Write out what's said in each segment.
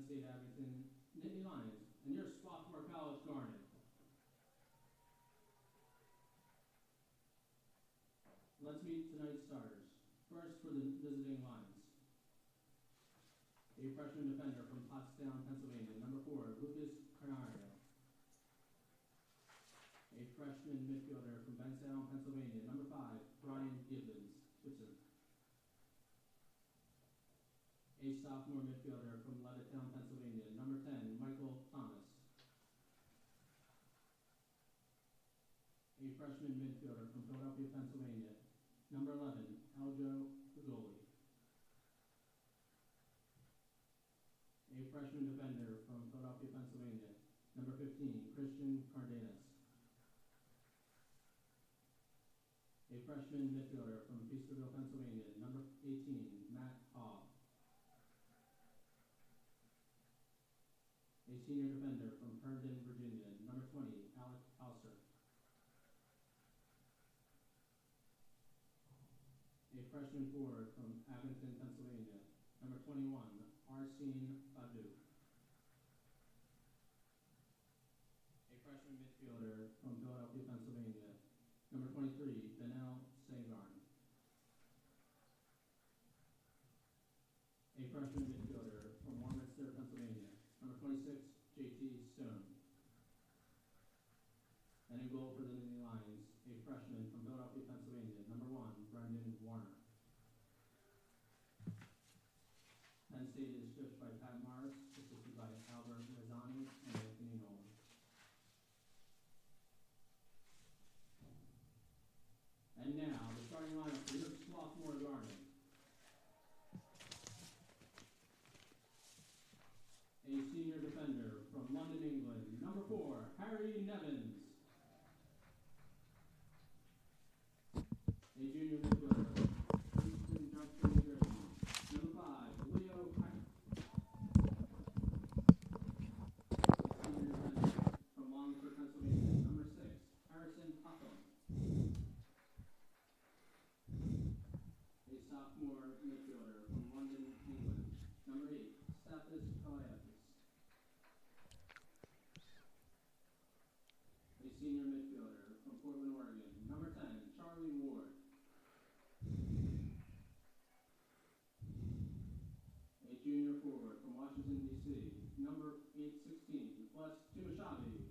PSU-Abington Nittany Lions, and your Swarthmore College Garnet. Let's meet tonight's starters. First, for the visiting Lions, a freshman defender from Pottstown, Pennsylvania, number 4, Lucas Carnario. A freshman midfielder from Benstown, Pennsylvania, number 5, Brian Gibbons, Switzer. A sophomore midfielder from Levittown, Pennsylvania, number 10, Michael Thomas. A freshman midfielder from Philadelphia, Pennsylvania, number 11, Aljo Fagoli. A freshman defender from Philadelphia, Pennsylvania, number 15, Christian Cardenas. A freshman midfielder from Feasterville, Pennsylvania, number 18, Matt Hall. A senior defender from Herndon, Virginia, number 20, Alec Alser. A freshman forward from Abington, Pennsylvania, number 21, Arsene Badu. A freshman midfielder from Philadelphia, Pennsylvania, number 23, Benel Sagarn. A freshman midfielder from Warminster, Pennsylvania, number 26, JT Stone. And in goal for the Nittany Lions, a freshman from Philadelphia, Pennsylvania, number 1, Brendan Warner. Penn State is coached by Pat Morris, assisted by Albert Mazzani and Anthony Nolan. And now, the starting lineup for your Swarthmore Garnet. A senior defender from London, England, number 4, Harry Nevins. A junior midfielder from Easton Junction, New Jersey, number 5, Leo Height. A senior defender from Wallingford, Pennsylvania, number 6, Harrison Popham. A sophomore midfielder from London, England, number 8, Stathis Kaliakis. A senior midfielder from Portland, Oregon, number 10, Charlie Ward. A junior forward from Washington, D.C., number 816, plus Timashabi.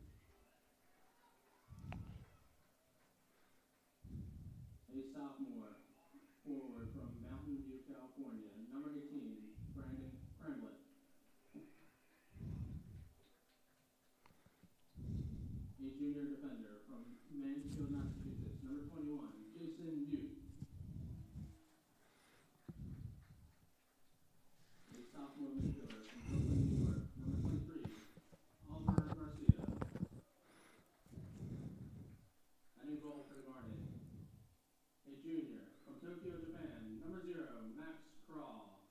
A sophomore forward from Mountain View, California, number 18, Brandon Cramblett. A junior defender from Mansfield, Massachusetts, number 21, Jason Butte. A sophomore midfielder from Brooklyn, New York, number 23, Albert Garcia. And in goal for the Garnet, a junior from Tokyo, Japan, number 0, Max Crawl.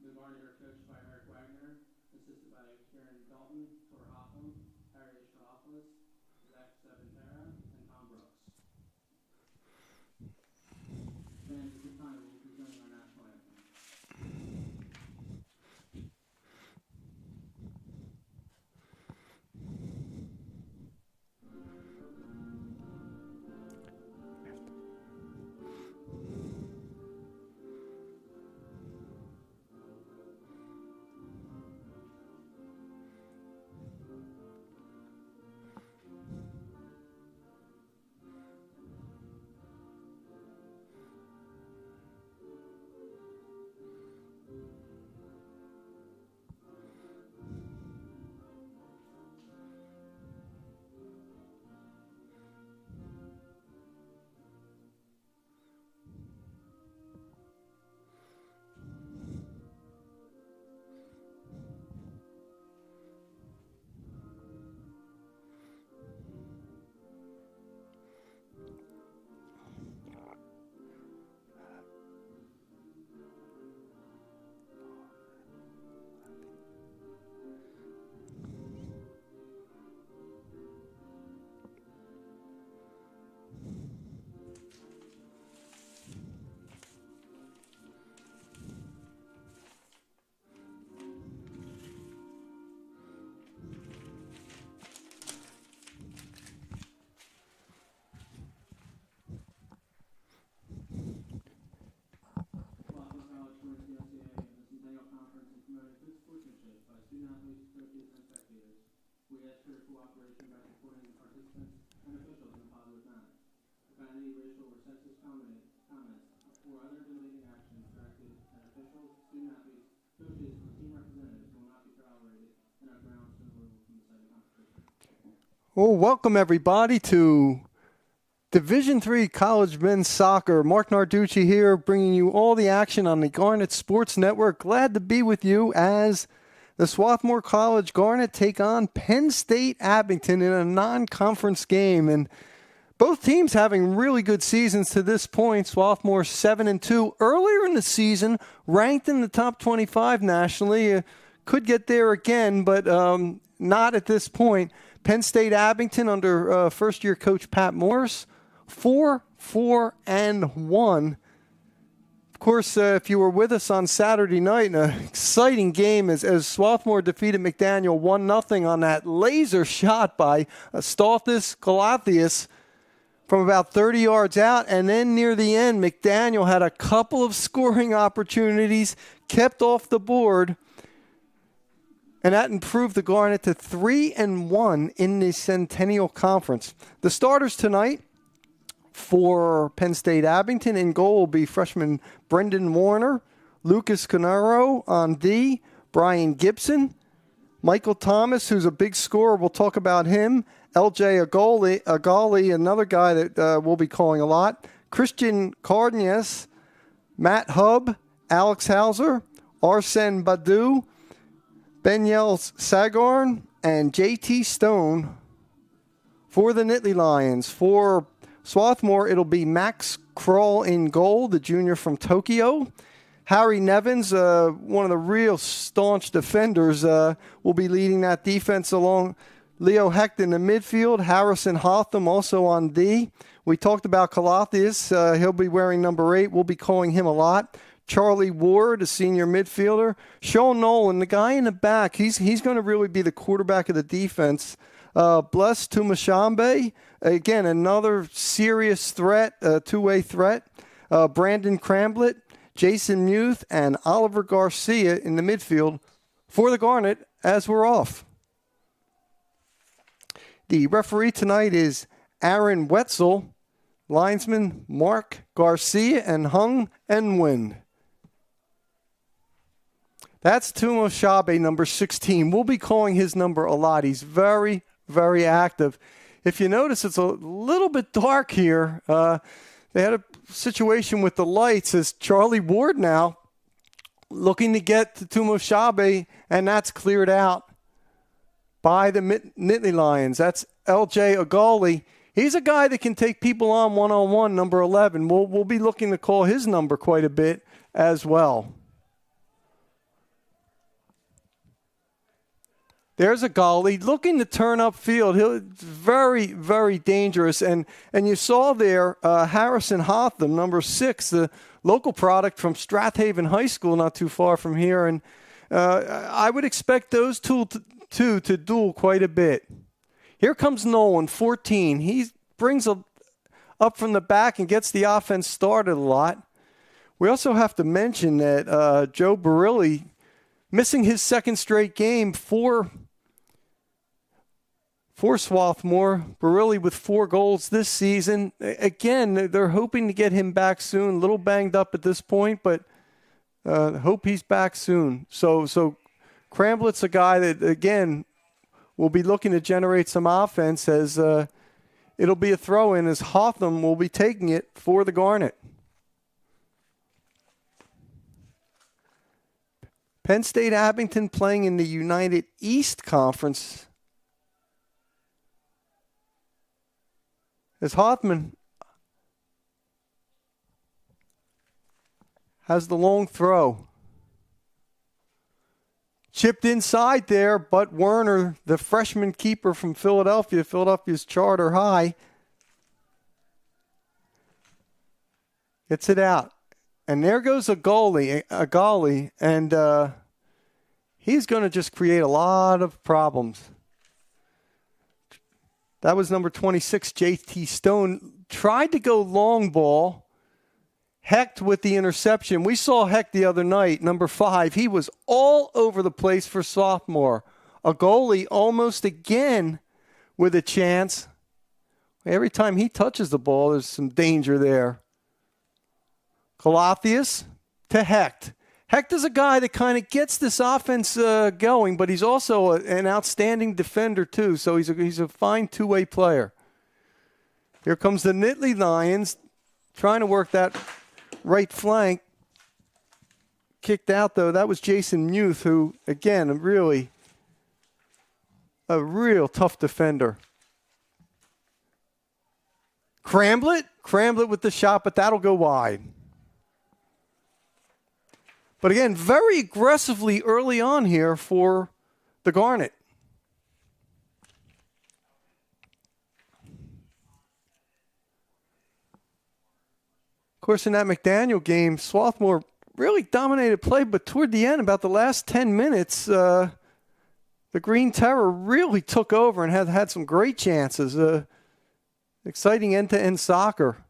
The Garnet are coached by Eric Wagner, assisted by Karen Dalton, Tor Hoffman, Harry Shalopoulos, Zach Seventera, and Tom Brooks. Fans, at this time, we'll be presenting our national anthem. Well, welcome everybody to Division III College Men's Soccer. Mark Narducci here, bringing you all the action on the Garnet Sports Network. Glad to be with you as the Swarthmore College Garnet take on Penn State-Abington in a non-conference game. And both teams having really good seasons to this point. Swarthmore 7-2. Earlier in the season, ranked in the top 25 nationally. Could get there again, but not at this point. Penn State-Abington under first-year coach Pat Morris, 4-4-1. Of course, if you were with us on Saturday night, an exciting game as Swarthmore defeated McDaniel 1-0 on that laser shot by Stolthus Galathius from about 30 yards out. And then near the end, McDaniel had a couple of scoring opportunities, kept off the board. And that improved the Garnet to 3-1 in the Centennial Conference. The starters tonight for Penn State-Abington in goal will be freshman Brendan Warner, Lucas Canaro on D, Brian Gibson, Michael Thomas, who's a big scorer. We'll talk about him. LJ Agali, another guy that we'll be calling a lot. Christian Cardenas, Matt Hubb, Alex Hauser, Arsene Badu, Benyel Sagorn, and J.T. Stone for the Nittany Lions. For Swarthmore, it'll be Max Kroll in goal, the junior from Tokyo. Harry Nevins, one of the real staunch defenders, will be leading that defense along. Leo Hecht in the midfield. Harrison Hotham also on D. We talked about Calathius. He'll be wearing number 8. We'll be calling him a lot. Charlie Ward, a senior midfielder. Sean Nolan, the guy in the back, he's going to really be the quarterback of the defense. Bless Tumashambe, again, another serious threat, two-way threat. Brandon Cramblett, Jason Muth, and Oliver Garcia in the midfield for the Garnet as we're off. The referee tonight is Aaron Wetzel, linesman Mark Garcia, and Hung Enwin. That's Tumo Shabe, number 16. We'll be calling his number a lot. He's very, very active. If you notice, it's a little bit dark here. They had a situation with the lights as Charlie Ward now looking to get to Tumo Shabe, and that's cleared out by the Nittany Lions. That's LJ Agali. He's a guy that can take people on one-on-one, number 11. We'll be looking to call his number quite a bit as well. There's a goalie looking to turn upfield. He's very, very dangerous. And you saw there Harrison Hotham, number 6, the local product from Strathaven High School, not too far from here. And I would expect those two to duel quite a bit. Here comes Nolan, 14. He brings up from the back and gets the offense started a lot. We also have to mention that Joe Barilli, missing his second straight game for Swarthmore. Barilli with 4 goals this season. Again, they're hoping to get him back soon. A little banged up at this point, but hope he's back soon. So Cramblett's a guy that, again, will be looking to generate some offense as it'll be a throw-in as Hotham will be taking it for the Garnet. Penn State-Abington playing in the United East Conference. As Hothman has the long throw. Chipped inside there, but Werner, the freshman keeper from Philadelphia's charter high, gets it out. And there goes a goalie, and he's going to just create a lot of problems. That was number 26, J.T. Stone. Tried to go long ball. Hecht with the interception. We saw Hecht the other night, number 5. He was all over the place for sophomore. A goalie almost again with a chance. Every time he touches the ball, there's some danger there. Calathius to Hecht. Hector's a guy that kind of gets this offense going, but he's also an outstanding defender too. So he's a fine two-way player. Here comes the Nittany Lions trying to work that right flank. Kicked out, though. That was Jason Muth, who, again, a real tough defender. Cramblett with the shot, but that'll go wide. But again, very aggressively early on here for the Garnet. Of course, in that McDaniel game, Swarthmore really dominated play, but toward the end, about the last 10 minutes, the Green Terror really took over and had some great chances. Exciting end-to-end soccer.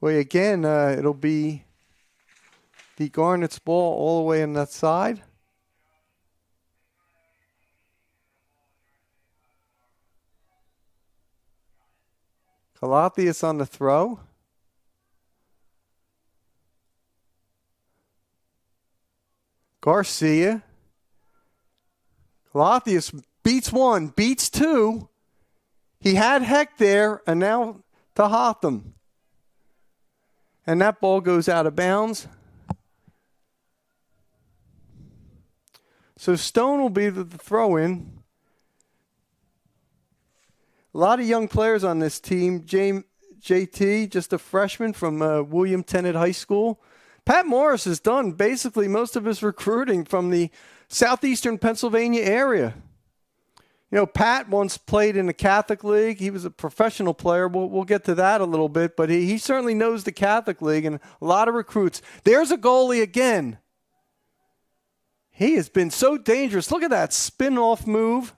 Well, again, it'll be the Garnet's ball all the way on that side. Calatheus on the throw. Garcia. Calatheus beats one, beats two. He had Heck there, and now to Hotham. And that ball goes out of bounds. So Stone will be the throw-in. A lot of young players on this team. JT, just a freshman from William Tennant High School. Pat Morris has done basically most of his recruiting from the southeastern Pennsylvania area. You know, Pat once played in the Catholic League. He was a professional player. We'll get to that a little bit, but he certainly knows the Catholic League and a lot of recruits. There's a goalie again. He has been so dangerous. Look at that spin-off move.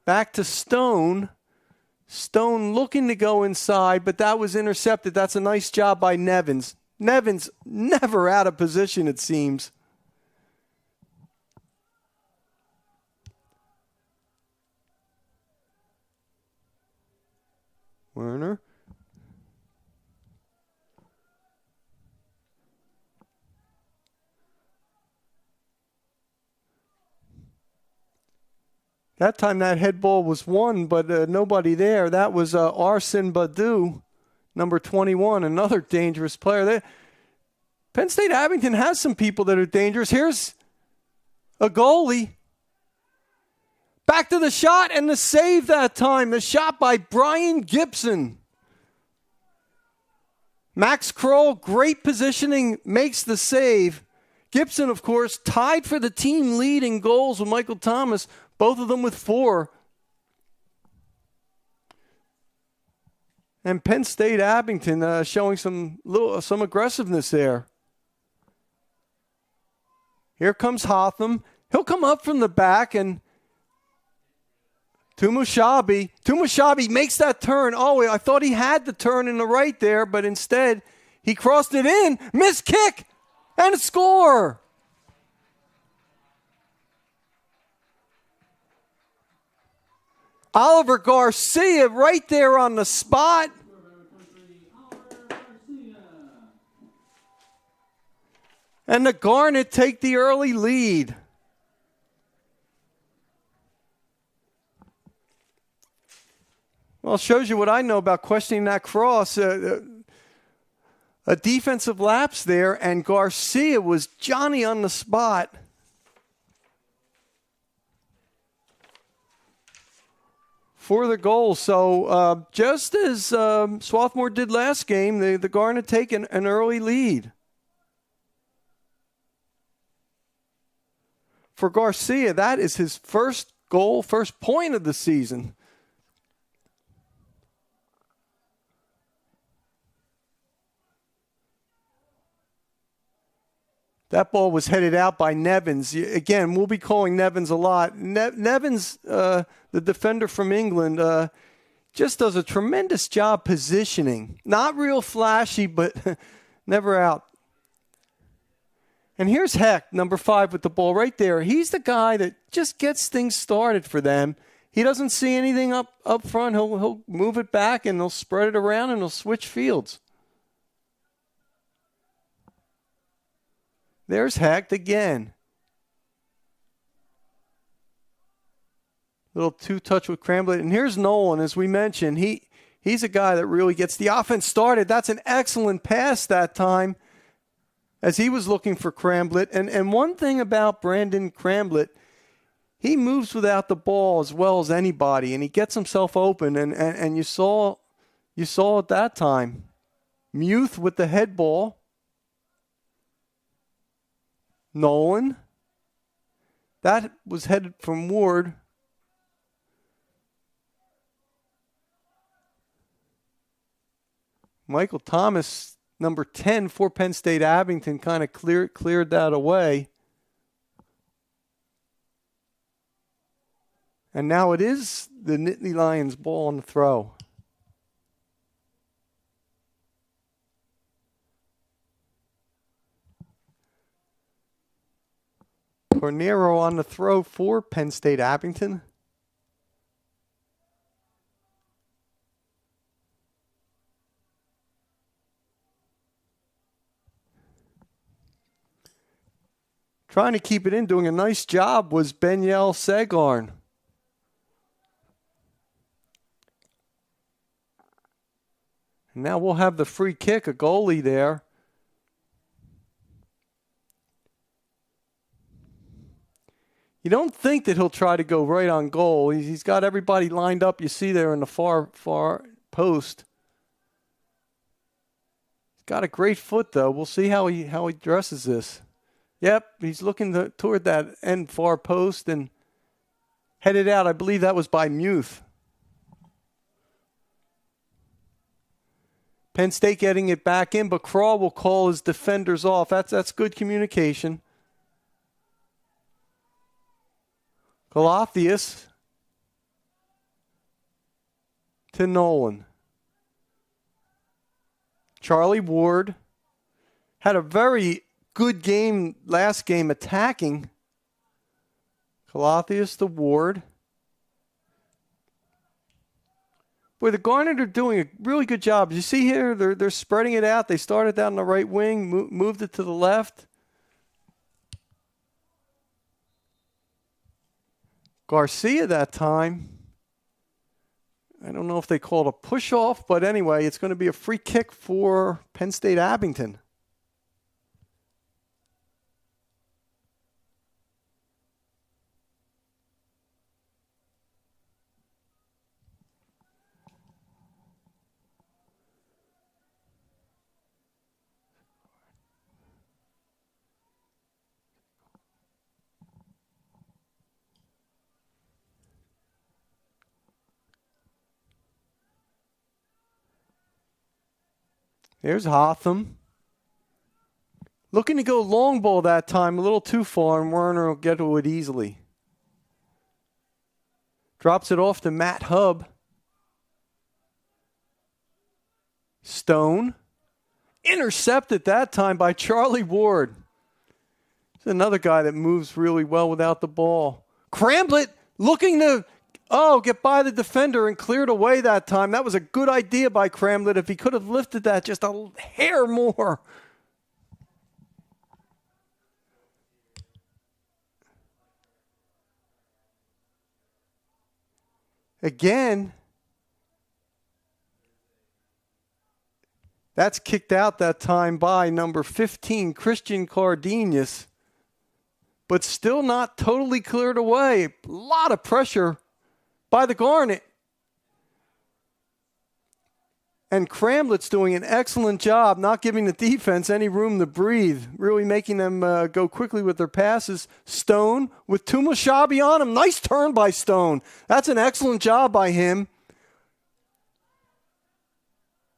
Back to Stone. Stone looking to go inside, but that was intercepted. That's a nice job by Nevins. Nevins never out of position, it seems. Werner. That time that head ball was won, but nobody there. That was Arsen Badu, number 21, another dangerous player. Penn State Abington has some people that are dangerous. Here's a goalie. Back to the shot and the save that time. The shot by Brian Gibson. Max Kroll, great positioning, makes the save. Gibson, of course, tied for the team lead in goals with Michael Thomas, both of them with 4. And Penn State Abington showing some aggressiveness there. Here comes Hotham. He'll come up from the back and Tumushabi. Tumushabi makes that turn. Oh, I thought he had the turn in the right there, but instead he crossed it in. Missed kick and a score. Oliver Garcia right there on the spot. And the Garnet take the early lead. Well, it shows you what I know about questioning that cross. A defensive lapse there, and Garcia was Johnny on the spot. For the goal. So just as Swarthmore did last game, the Garnet take an early lead. For Garcia, that is his first goal, first point of the season. That ball was headed out by Nevins. Again, we'll be calling Nevins a lot. Nevins, the defender from England, just does a tremendous job positioning. Not real flashy, but never out. And here's Heck, number 5 with the ball right there. He's the guy that just gets things started for them. he doesn't see anything up front, he'll move it back and he'll spread it around and he'll switch fields. There's Hecht again. Little two-touch with Cramblett. And here's Nolan, as we mentioned. He's a guy that really gets the offense started. That's an excellent pass that time as he was looking for Cramblett. And one thing about Brandon Cramblett, he moves without the ball as well as anybody, and he gets himself open. And you saw at that time. Muth with the head ball. Nolan. That was headed from Ward. Michael Thomas, number 10 for Penn State Abington, kind of cleared that away. And now it is the Nittany Lions ball on the throw. Cornero on the throw for Penn State Abington. Trying to keep it in, doing a nice job was Benyel Segarn. And now we'll have the free kick, a goalie there. You don't think that he'll try to go right on goal. He's got everybody lined up, you see there in the far post. He's got a great foot, though. We'll see how he dresses this. Yep, he's looking toward that end far post and headed out. I believe that was by Muth. Penn State getting it back in, but Crawl will call his defenders off. That's good communication. Galothius to Nolan. Charlie Ward had a very good game last game attacking. Galothius to Ward. Boy, the Garnet are doing a really good job. You see here, they're spreading it out. They started down the right wing, moved it to the left. Garcia that time. I don't know if they called a push-off, but anyway, it's going to be a free kick for Penn State Abington. There's Hotham. Looking to go long ball that time, a little too far, and Werner will get to it easily. Drops it off to Matt Hubb. Stone. Intercepted that time by Charlie Ward. It's another guy that moves really well without the ball. Cramblett looking to get by the defender and cleared away that time. That was a good idea by Cramblett. If he could have lifted that just a hair more. Again, that's kicked out that time by number 15, Christian Cardenas. But still not totally cleared away. A lot of pressure by the Garnet. And Cramlett's doing an excellent job not giving the defense any room to breathe, really making them go quickly with their passes. Stone with Tumushabi on him. Nice turn by Stone. That's an excellent job by him.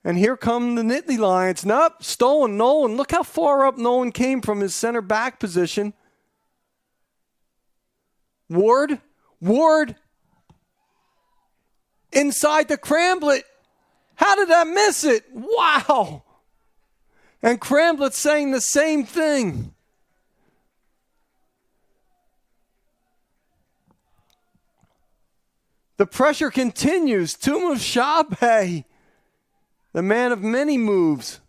And here come the Nittany Lions. Nope, stolen Nolan. Look how far up Nolan came from his center back position. Ward. Inside the Cramblett. How did I miss it? Wow. And Cramblett saying the same thing. The pressure continues. Tumushabe, the man of many moves.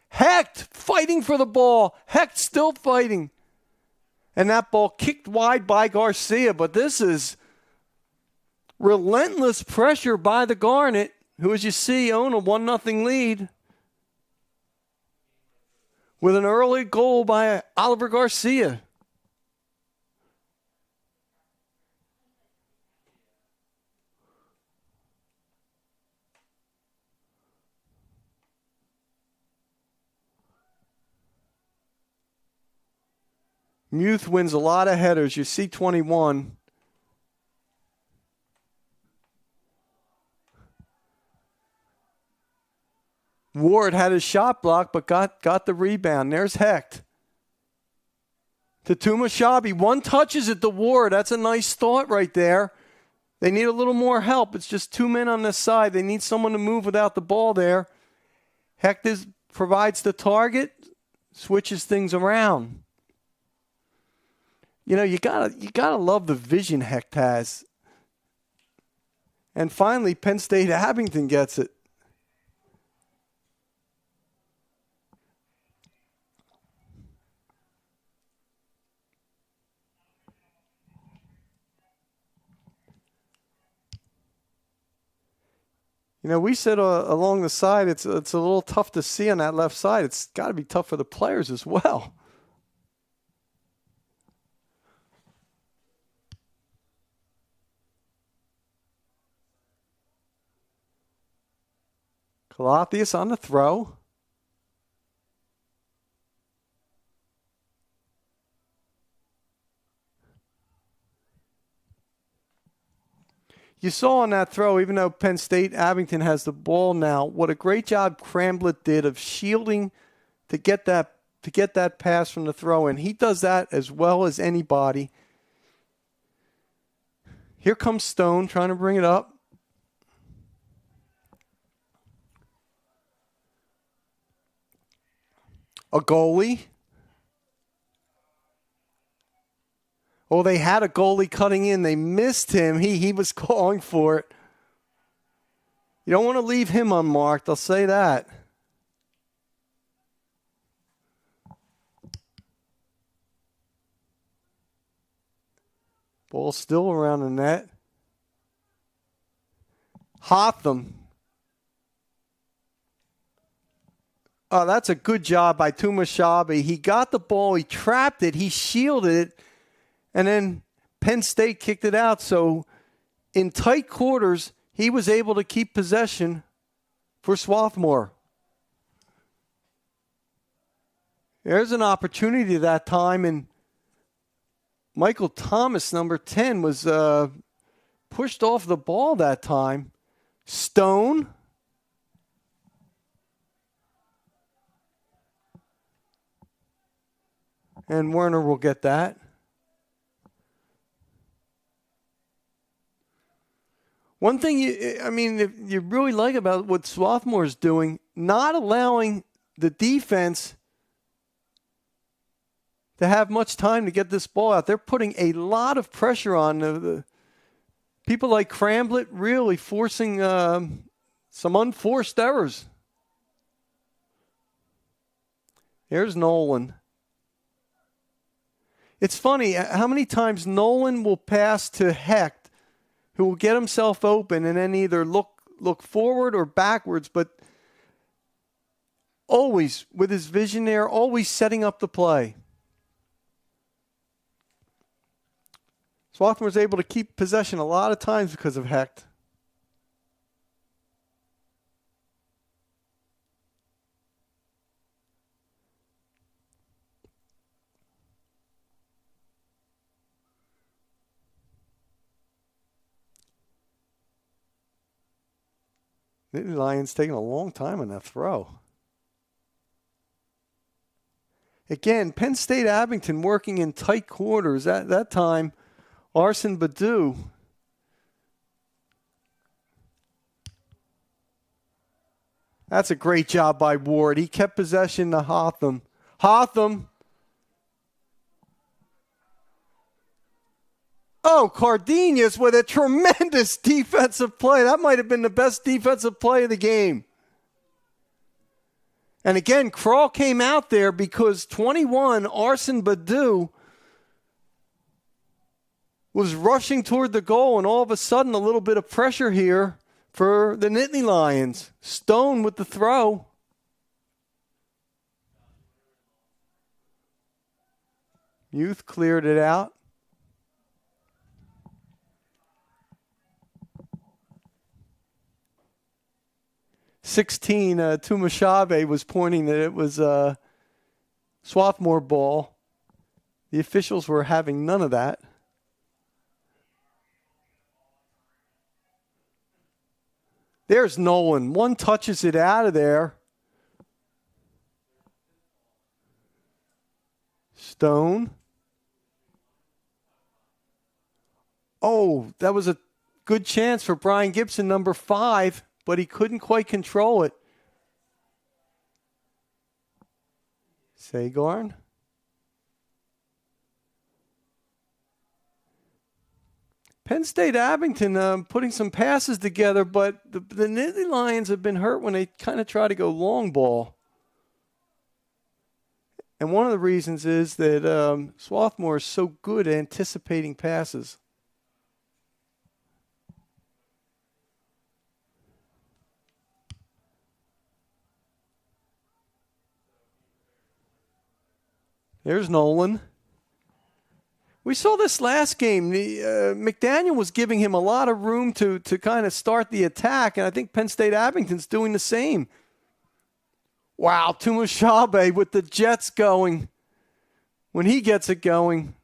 Hecht fighting for the ball. Hecht still fighting. And that ball kicked wide by Garcia. But this is relentless pressure by the Garnet, who, as you see, own a 1-0 lead with an early goal by Oliver Garcia. Muth wins a lot of headers. You see 21. Ward had his shot blocked, but got the rebound. There's Hecht. To Tumushabe. One touches it to Ward. That's a nice thought right there. They need a little more help. It's just 2 men on this side. They need someone to move without the ball there. Hecht provides the target, switches things around. You know, you gotta love the vision Hecht has. And finally, Penn State Abington gets it. You know, we said along the side, it's a little tough to see on that left side. It's got to be tough for the players as well. Calatheus on the throw. You saw on that throw, even though Penn State Abington has the ball now, what a great job Cramblett did of shielding to get that pass from the throw in. He does that as well as anybody. Here comes Stone trying to bring it up. A goalie. Oh, they had a goalie cutting in. They missed him. He was calling for it. You don't want to leave him unmarked. I'll say that. Ball still around the net. Hotham. Oh, that's a good job by Tumushabe. He got the ball. He trapped it. He shielded it. And then Penn State kicked it out. So in tight quarters, he was able to keep possession for Swarthmore. There's an opportunity that time. And Michael Thomas, number 10, was pushed off the ball that time. Stone. And Werner will get that. One thing you really like about what Swarthmore is doing, not allowing the defense to have much time to get this ball out. They're putting a lot of pressure on the people like Cramblett, really forcing some unforced errors. Here's Nolan. It's funny how many times Nolan will pass to Hecht, who will get himself open and then either look forward or backwards, but always with his vision there, always setting up the play. Swarthmore was able to keep possession a lot of times because of Hecht. The Lions taking a long time on that throw. Again, Penn State Abington working in tight quarters. At that time, Arson Badu. That's a great job by Ward. He kept possession to Hotham. Hotham. Oh, Cardenas with a tremendous defensive play. That might have been the best defensive play of the game. And again, Kroll came out there because 21, Arsen Badu, was rushing toward the goal, and all of a sudden a little bit of pressure here for the Nittany Lions. Stone with the throw. Youth cleared it out. Tumashabe was pointing that it was a Swarthmore ball. The officials were having none of that. There's Nolan. One touches it out of there. Stone. Oh, that was a good chance for Brian Gibson, number 5, but he couldn't quite control it. Sagarn. Penn State Abington putting some passes together, but the Nittany Lions have been hurt when they kind of try to go long ball. And one of the reasons is that Swarthmore is so good at anticipating passes. There's Nolan. We saw this last game. McDaniel was giving him a lot of room to kind of start the attack, and I think Penn State Abington's doing the same. Wow, Tumashabe with the Jets going when he gets it going.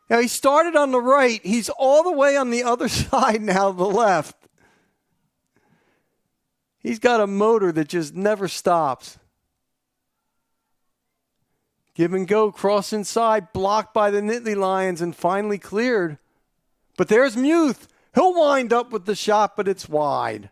Now, he started on the right. He's all the way on the other side now, the left. He's got a motor that just never stops. Give and go, cross inside, blocked by the Nittany Lions, and finally cleared. But there's Muth. He'll wind up with the shot, but it's wide.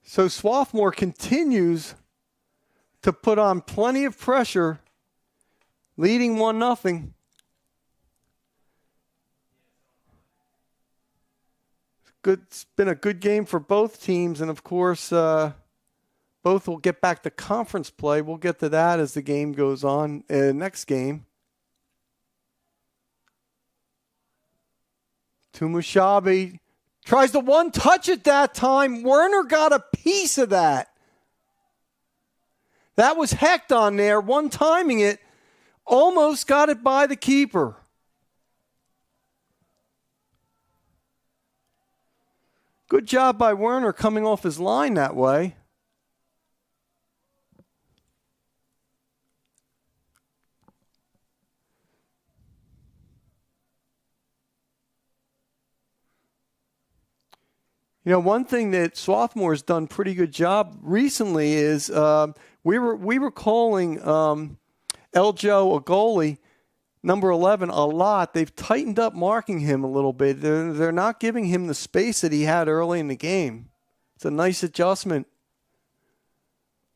So Swarthmore continues to put on plenty of pressure, leading 1-0. It's been a good game for both teams, and of course, both will get back to conference play. We'll get to that as the game goes on. Next game. Tumashabe tries to one touch at that time. Werner got a piece of that. That was Hecht on there, one timing it. Almost got it by the keeper. Good job by Werner coming off his line that way. You know, one thing that Swarthmore's done pretty good job recently is we were calling Eljo a goalie, number 11, a lot. They've tightened up marking him a little bit. They're not giving him the space that he had early in the game. It's a nice adjustment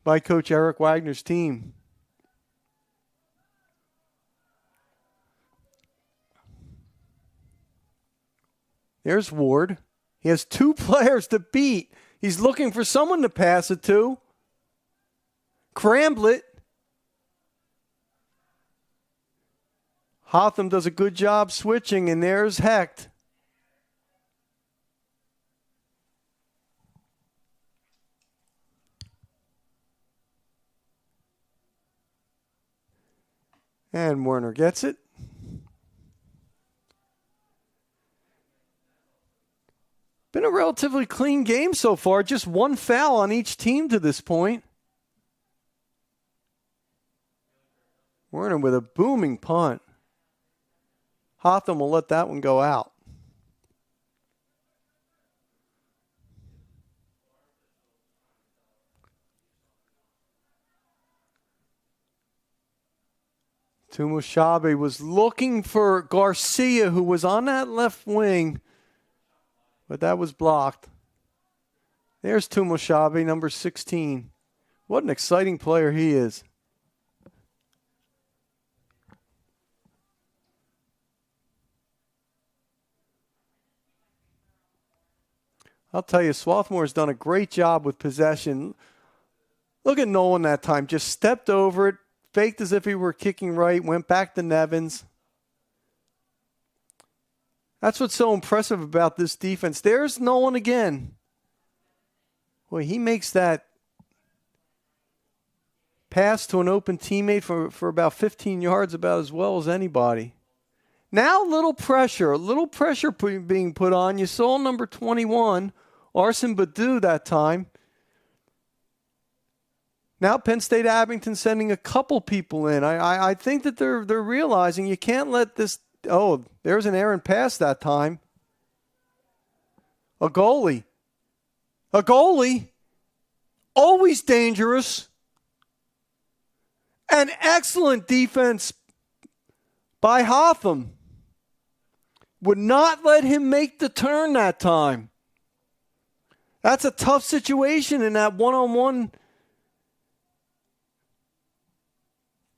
by Coach Eric Wagner's team. There's Ward. He has 2 players to beat. He's looking for someone to pass it to. Cramblett. Hotham does a good job switching, and there's Hecht. And Werner gets it. Been a relatively clean game so far. Just 1 foul on each team to this point. Werner with a booming punt. Hotham will let that one go out. Tumashabe was looking for Garcia, who was on that left wing, but that was blocked. There's Tumushabe, number 16. What an exciting player he is. I'll tell you, Swarthmore's done a great job with possession. Look at Nolan that time. Just stepped over it, faked as if he were kicking right, went back to Nevins. That's what's so impressive about this defense. There's Nolan again. Boy, he makes that pass to an open teammate for about 15 yards about as well as anybody. Now a little pressure being put on. You saw number 21, Arson Badu that time. Now Penn State Abington sending a couple people in. I think that they're realizing you can't let this. Oh, there's an errant pass that time. A goalie. Always dangerous. An excellent defense by Hotham. Would not let him make the turn that time. That's a tough situation in that one-on-one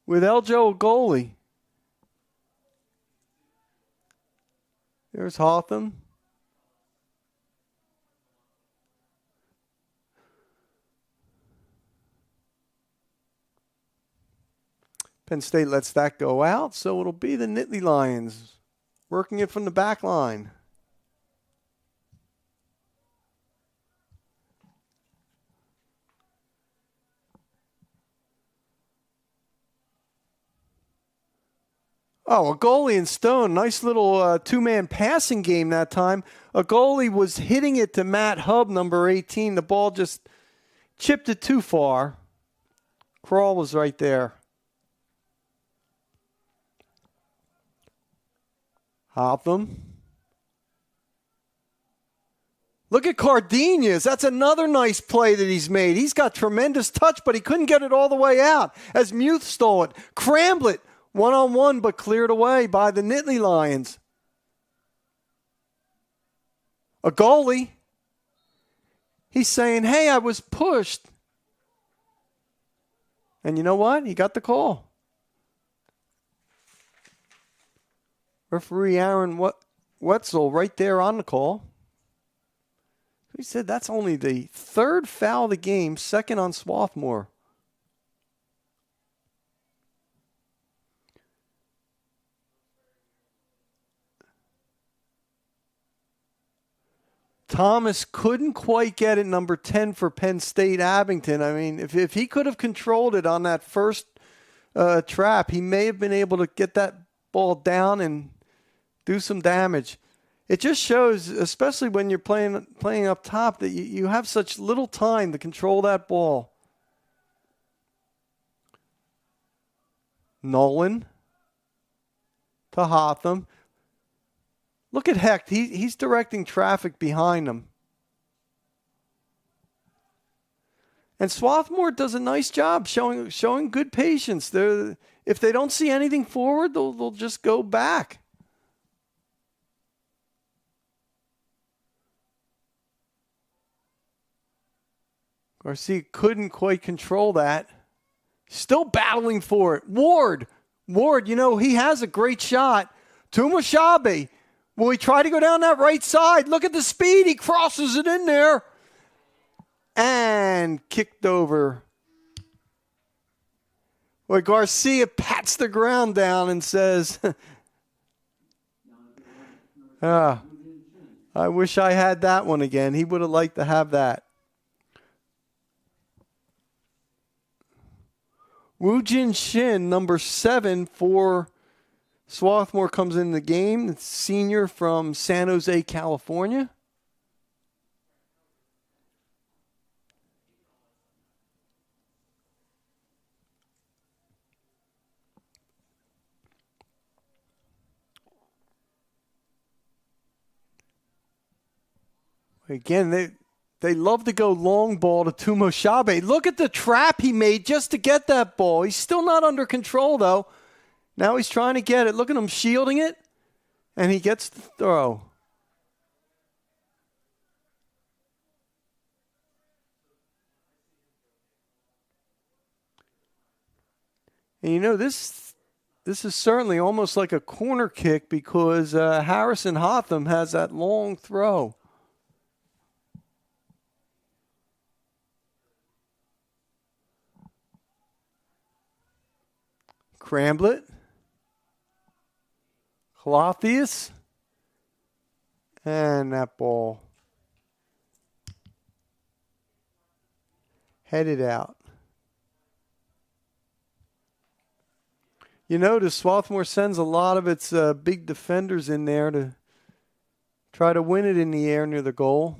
with Eljo goalie. There's Hotham. Penn State lets that go out, so it'll be the Nittany Lions working it from the back line. Oh, a goalie and Stone. Nice little two-man passing game that time. A goalie was hitting it to Matt Hubb, number 18. The ball just chipped it too far. Crawl was right there. Hotham. Look at Cardenas. That's another nice play that he's made. He's got tremendous touch, but he couldn't get it all the way out as Muth stole it. Cramblett, one-on-one, but cleared away by the Nittany Lions. A goalie. He's saying, hey, I was pushed. And you know what? He got the call. Referee Aaron Wetzel right there on the call. He said that's only the third foul of the game, second on Swarthmore. Thomas couldn't quite get it, number 10 for Penn State Abington. I mean, if he could have controlled it on that first trap, he may have been able to get that ball down and do some damage. It just shows, especially when you're playing up top, that you have such little time to control that ball. Nolan to Hotham. Look at Hecht. He's directing traffic behind him. And Swarthmore does a nice job showing good patience. If they don't see anything forward, they'll just go back. Garcia couldn't quite control that. Still battling for it. Ward, you know, he has a great shot. Tumushabe. Will he try to go down that right side? Look at the speed. He crosses it in there. And kicked over. Well, Garcia pats the ground down and says, I wish I had that one again. He would have liked to have that. Woojin Shin, number 7 for Swarthmore, comes in the game. It's senior from San Jose, California. Again, they love to go long ball to Tumushabe. Look at the trap he made just to get that ball. He's still not under control, though. Now he's trying to get it. Look at him shielding it. And he gets the throw. And this is certainly almost like a corner kick because Harrison Hotham has that long throw. Cramblett. Clothius. And that ball headed out. You notice Swarthmore sends a lot of its big defenders in there to try to win it in the air near the goal.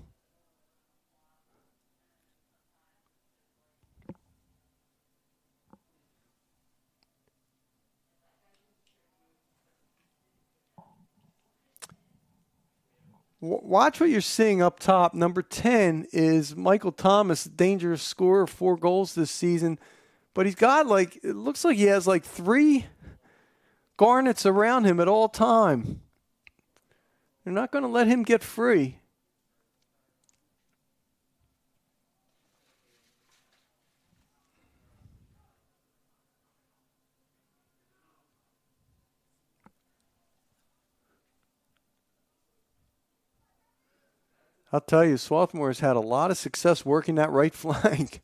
Watch what you're seeing up top. Number 10 is Michael Thomas, dangerous scorer, 4 goals this season. But he's got it looks like he has 3 Garnets around him at all time. They're not going to let him get free. I'll tell you, Swarthmore has had a lot of success working that right flank.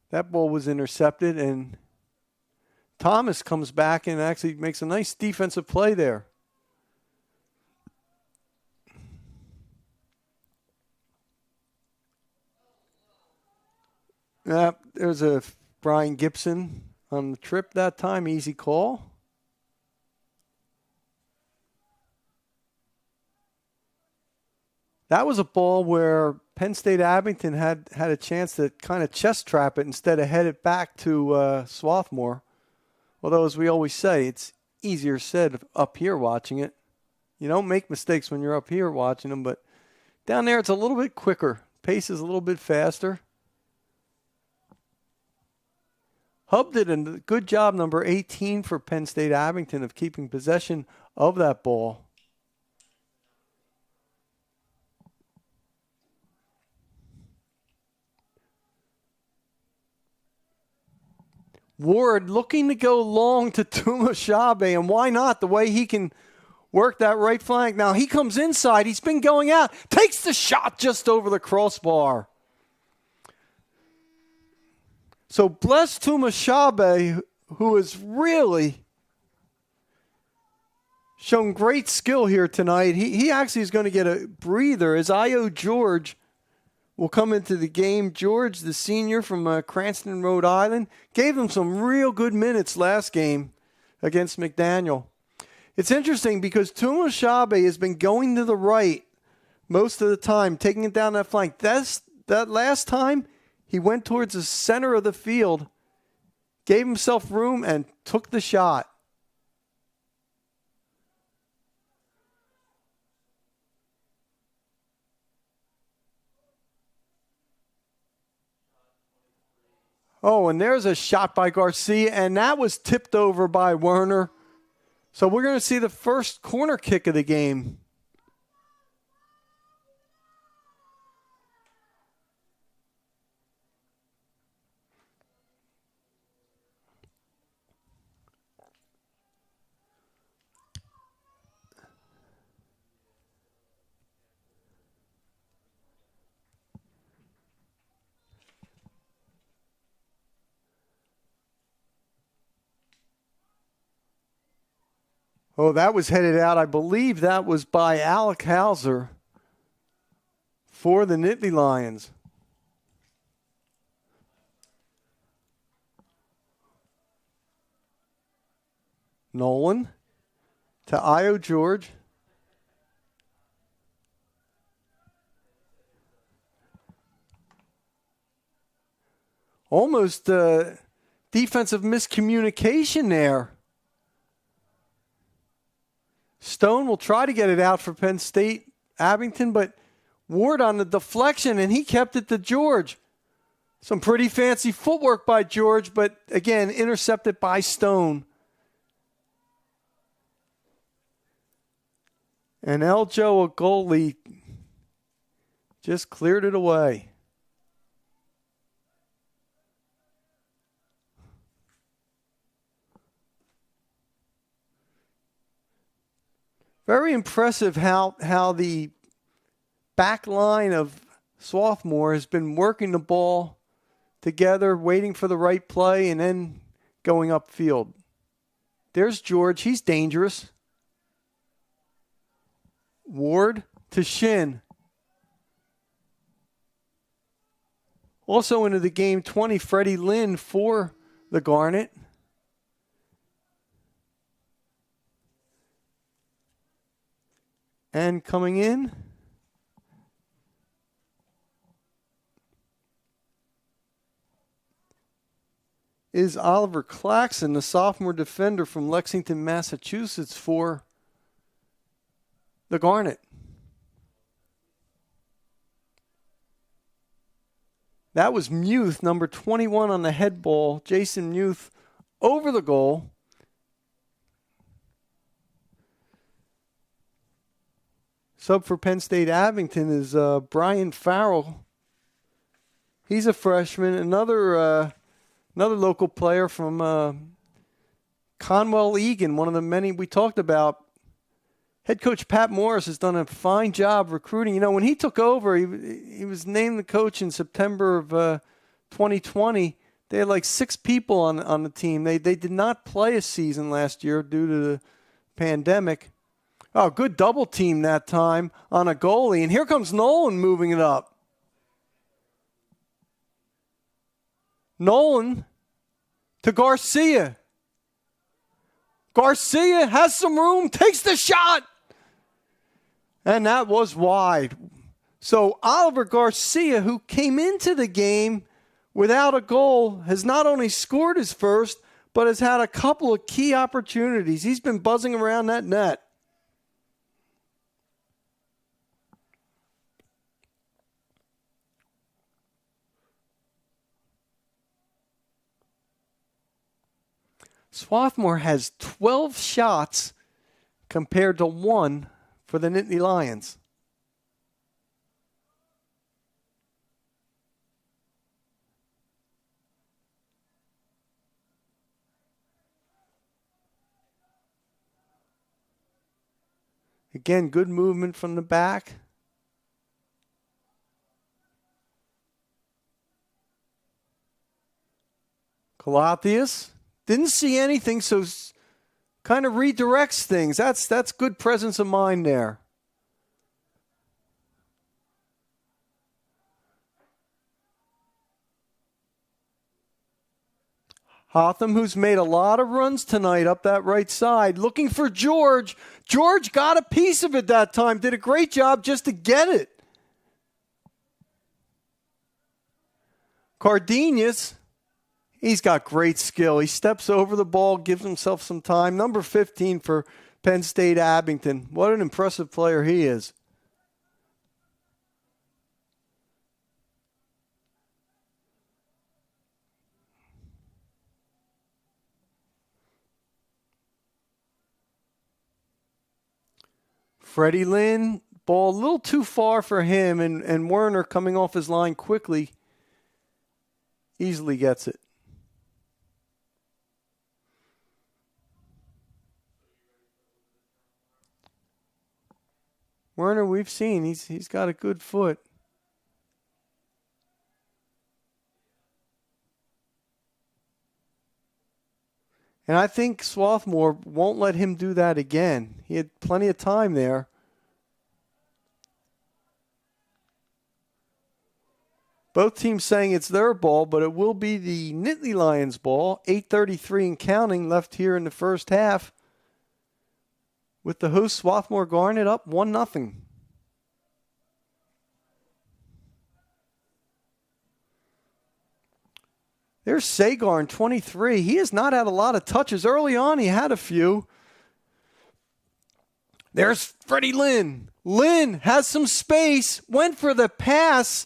That ball was intercepted, and Thomas comes back and actually makes a nice defensive play there. There's a Brian Gibson on the trip that time. Easy call. That was a ball where Penn State-Abington had a chance to kind of chest trap it instead of head it back to Swarthmore. Although, as we always say, it's easier said up here watching it. You don't make mistakes when you're up here watching them, but down there it's a little bit quicker. Pace is a little bit faster. Hub did a good job, number 18 for Penn State-Abington, of keeping possession of that ball. Ward looking to go long to Tumushabe, and why not? The way he can work that right flank. Now he comes inside. He's been going out. Takes the shot just over the crossbar. So bless Tumushabe, who has really shown great skill here tonight. He actually is going to get a breather as Io George will come into the game. George, the senior from Cranston, Rhode Island, gave them some real good minutes last game against McDaniel. It's interesting because Tumushabe has been going to the right most of the time, taking it down that flank. That last time, he went towards the center of the field, gave himself room, and took the shot. Oh, and there's a shot by Garcia, and that was tipped over by Werner. So we're going to see the first corner kick of the game. Oh, that was headed out. I believe that was by Alec Hauser for the Nittany Lions. Nolan to Io George. Almost defensive miscommunication there. Stone will try to get it out for Penn State-Abington, but Ward on the deflection, and he kept it to George. Some pretty fancy footwork by George, but again, intercepted by Stone. And Eljo Agoli just cleared it away. Very impressive how the back line of Swarthmore has been working the ball together, waiting for the right play, and then going upfield. There's George. He's dangerous. Ward to Shin. Also into the game, 20, Freddie Lynn for the Garnet. And coming in is Oliver Claxon, the sophomore defender from Lexington, Massachusetts for the Garnet. That was Muth, number 21 on the head ball. Jason Muth over the goal. Sub for Penn State Abington is Brian Farrell. He's a freshman. Another local player from Conwell Egan, one of the many we talked about. Head coach Pat Morris has done a fine job recruiting. You know, when he took over, he was named the coach in September of 2020. They had like 6 people on the team. They did not play a season last year due to the pandemic. Oh, good double team that time on a goalie. And here comes Nolan moving it up. Nolan to Garcia. Garcia has some room, takes the shot. And that was wide. So Oliver Garcia, who came into the game without a goal, has not only scored his first, but has had a couple of key opportunities. He's been buzzing around that net. Swarthmore has 12 shots compared to 1 for the Nittany Lions. Again, good movement from the back. Colatius didn't see anything, so kind of redirects things. That's good presence of mind there. Hotham, who's made a lot of runs tonight up that right side, looking for George. George got a piece of it that time. Did a great job just to get it. Cardenas, he's got great skill. He steps over the ball, gives himself some time. Number 15 for Penn State Abington. What an impressive player he is. Freddie Lynn, ball a little too far for him, and Werner coming off his line quickly easily gets it. Werner, we've seen, he's got a good foot. And I think Swarthmore won't let him do that again. He had plenty of time there. Both teams saying it's their ball, but it will be the Nittany Lions ball. 8:33 and counting left here in the first half. With the host Swarthmore Garnet up 1-0. There's Sagarn, 23. He has not had a lot of touches. Early on, he had a few. There's Freddie Lynn. Lynn has some space, went for the pass.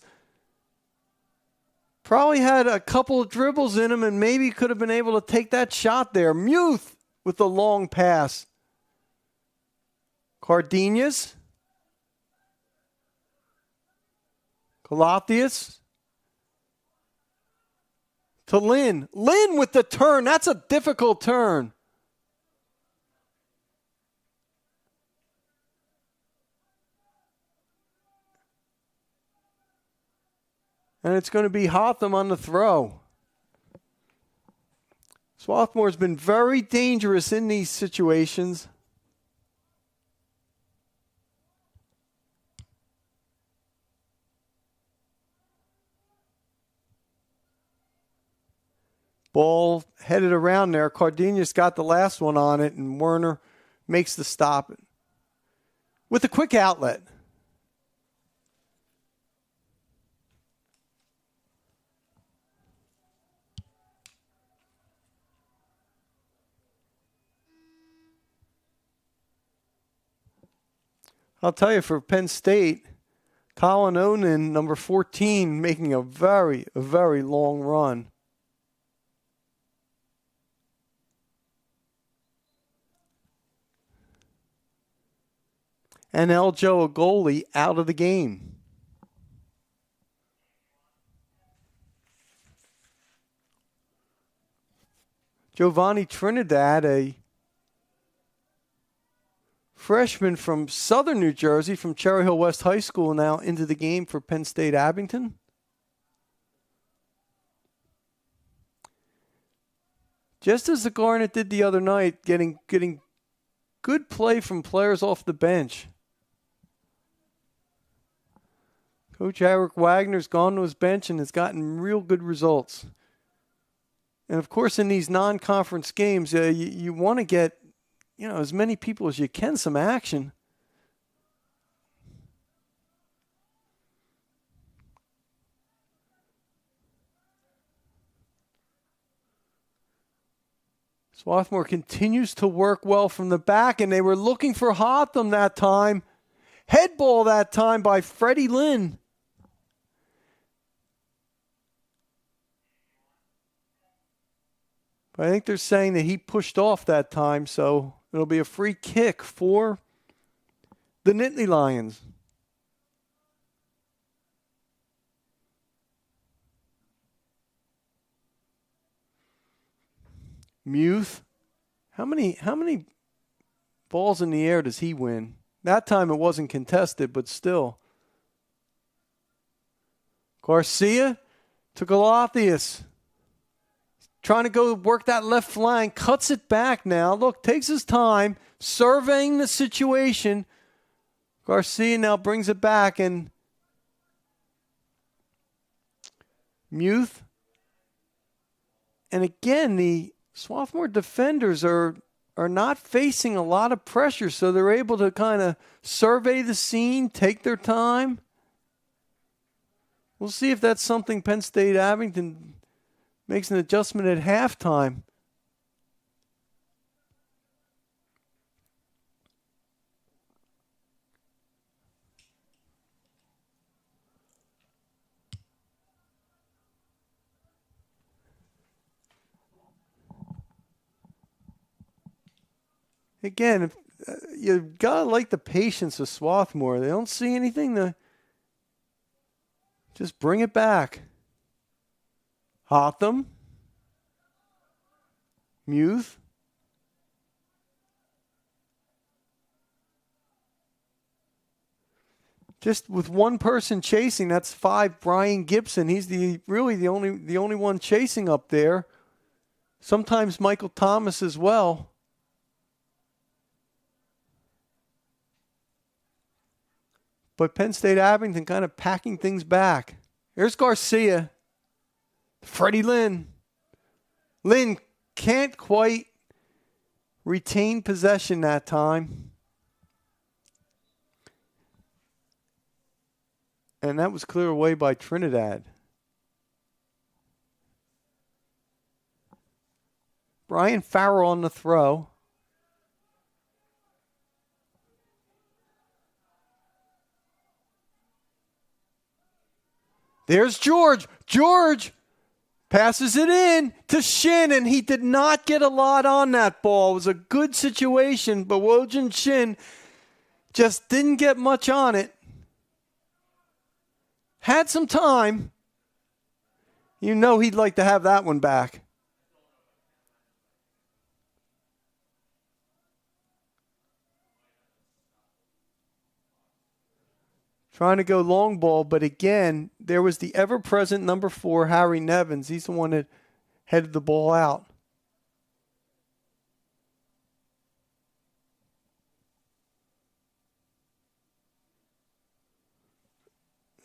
Probably had a couple of dribbles in him and maybe could have been able to take that shot there. Muth with the long pass. Cardenas. Galatius to Lynn. Lynn with the turn. That's a difficult turn. And it's going to be Hotham on the throw. Swarthmore's been very dangerous in these situations. Ball headed around there. Cardenas got the last one on it, and Werner makes the stop with a quick outlet. I'll tell you, for Penn State, Colin Onan, number 14, making a very long run. And Eljo, a goalie, out of the game. Giovanni Trinidad, a freshman from Southern New Jersey, from Cherry Hill West High School, now into the game for Penn State-Abington. Just as the Garnet did the other night, getting good play from players off the bench. Coach Eric Wagner's gone to his bench and has gotten real good results. And, of course, in these non-conference games, you want to get, as many people as you can, some action. Swarthmore continues to work well from the back, and they were looking for Hotham that time. Head ball that time by Freddie Lynn. But I think they're saying that he pushed off that time, so it'll be a free kick for the Nittany Lions. Muth. How many balls in the air does he win? That time it wasn't contested, but still. Garcia to Galatius. Trying to go work that left flank. Cuts it back now. Look, takes his time. Surveying the situation. Garcia now brings it back, and Muth. And again, the Swarthmore defenders are not facing a lot of pressure, so they're able to kind of survey the scene, take their time. We'll see if that's something Penn State-Abington makes an adjustment at halftime. Again, you've got to like the patience of Swarthmore. They don't see anything to just bring it back. Hotham. Muth. Just with one person chasing, that's 5. Brian Gibson. He's really the only one chasing up there. Sometimes Michael Thomas as well. But Penn State-Abington kind of packing things back. Here's Garcia. Freddie Lynn. Lynn can't quite retain possession that time. And that was cleared away by Trinidad. Brian Farrell on the throw. There's George. George passes it in to Shin, and he did not get a lot on that ball. It was a good situation, but Wojin Shin just didn't get much on it. had some time. You know he'd like to have that one back. Trying to go long ball, but again, there was the ever-present number 4, Harry Nevins. He's the one that headed the ball out.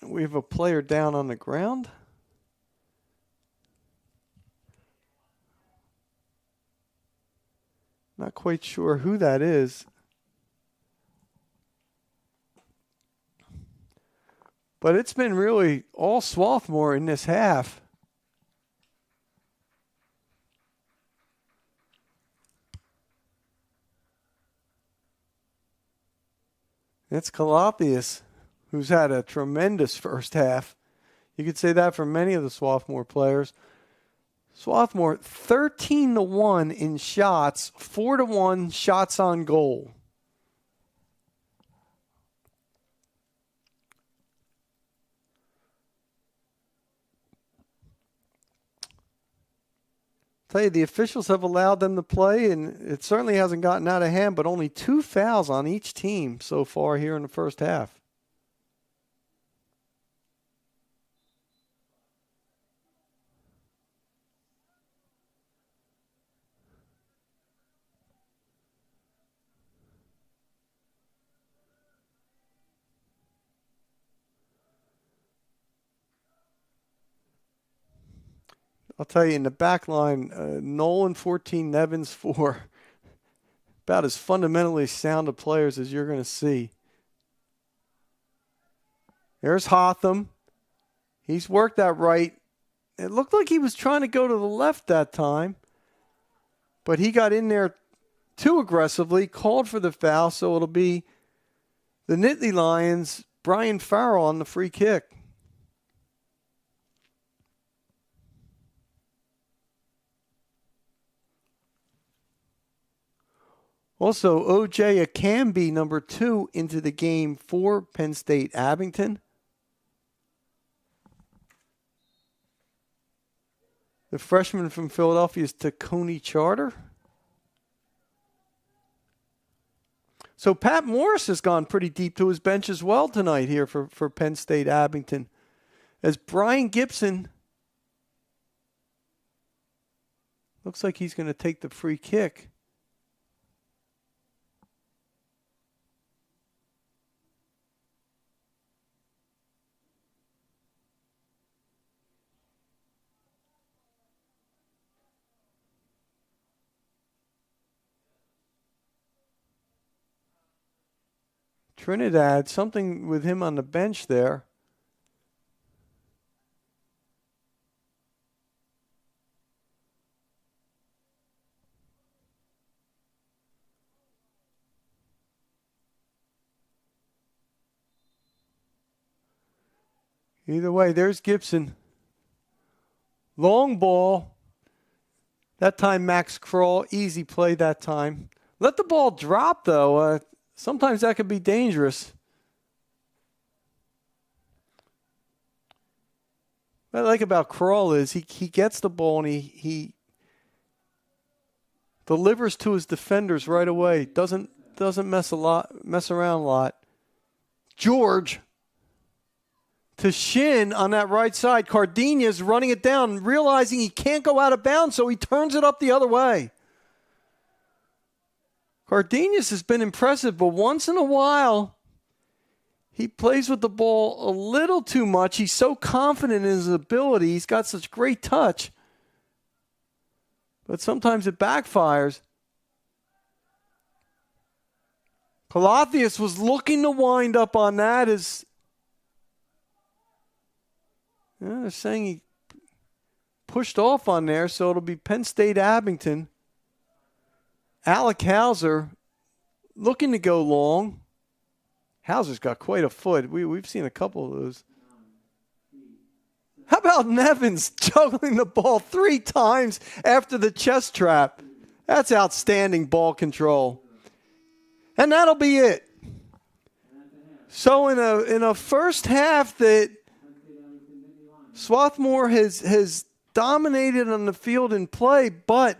We have a player down on the ground. Not quite sure who that is. But it's been really all Swarthmore in this half. It's Calatheus, who's had a tremendous first half. You could say that for many of the Swarthmore players. Swarthmore 13-1 in shots, 4-1 shots on goal. Tell you, the officials have allowed them to play, and it certainly hasn't gotten out of hand, but only 2 fouls on each team so far here in the first half. I'll tell you, in the back line, Nolan 14, Nevins 4. About as fundamentally sound of players as you're going to see. There's Hotham. He's worked that right. It looked like he was trying to go to the left that time, but he got in there too aggressively, called for the foul, so it'll be the Nittany Lions, Brian Farrell on the free kick. Also, O.J. Akambi, number 2, into the game for Penn State Abington. The freshman from Philadelphia is Tacony Charter. So Pat Morris has gone pretty deep to his bench as well tonight here for Penn State Abington. As Brian Gibson looks like he's going to take the free kick. Trinidad, something with him on the bench there. Either way, there's Gibson. Long ball. That time Max Kroll, easy play that time. Let the ball drop though. Sometimes that could be dangerous. What I like about Kroll is he gets the ball and he delivers to his defenders right away. Doesn't mess around a lot. George to Shin on that right side. Cardenas running it down, realizing he can't go out of bounds, so he turns it up the other way. Cardenas has been impressive, but once in a while, he plays with the ball a little too much. He's so confident in his ability. He's got such great touch. But sometimes it backfires. Calatheus was looking to wind up on that. They're saying he pushed off on there, so it'll be Penn State Abington. Alec Hauser looking to go long. Hauser's got quite a foot. We've seen a couple of those. How about Nevins juggling the ball 3 times after the chest trap? That's outstanding ball control. And that'll be it. So in a first half that Swarthmore has dominated on the field in play, but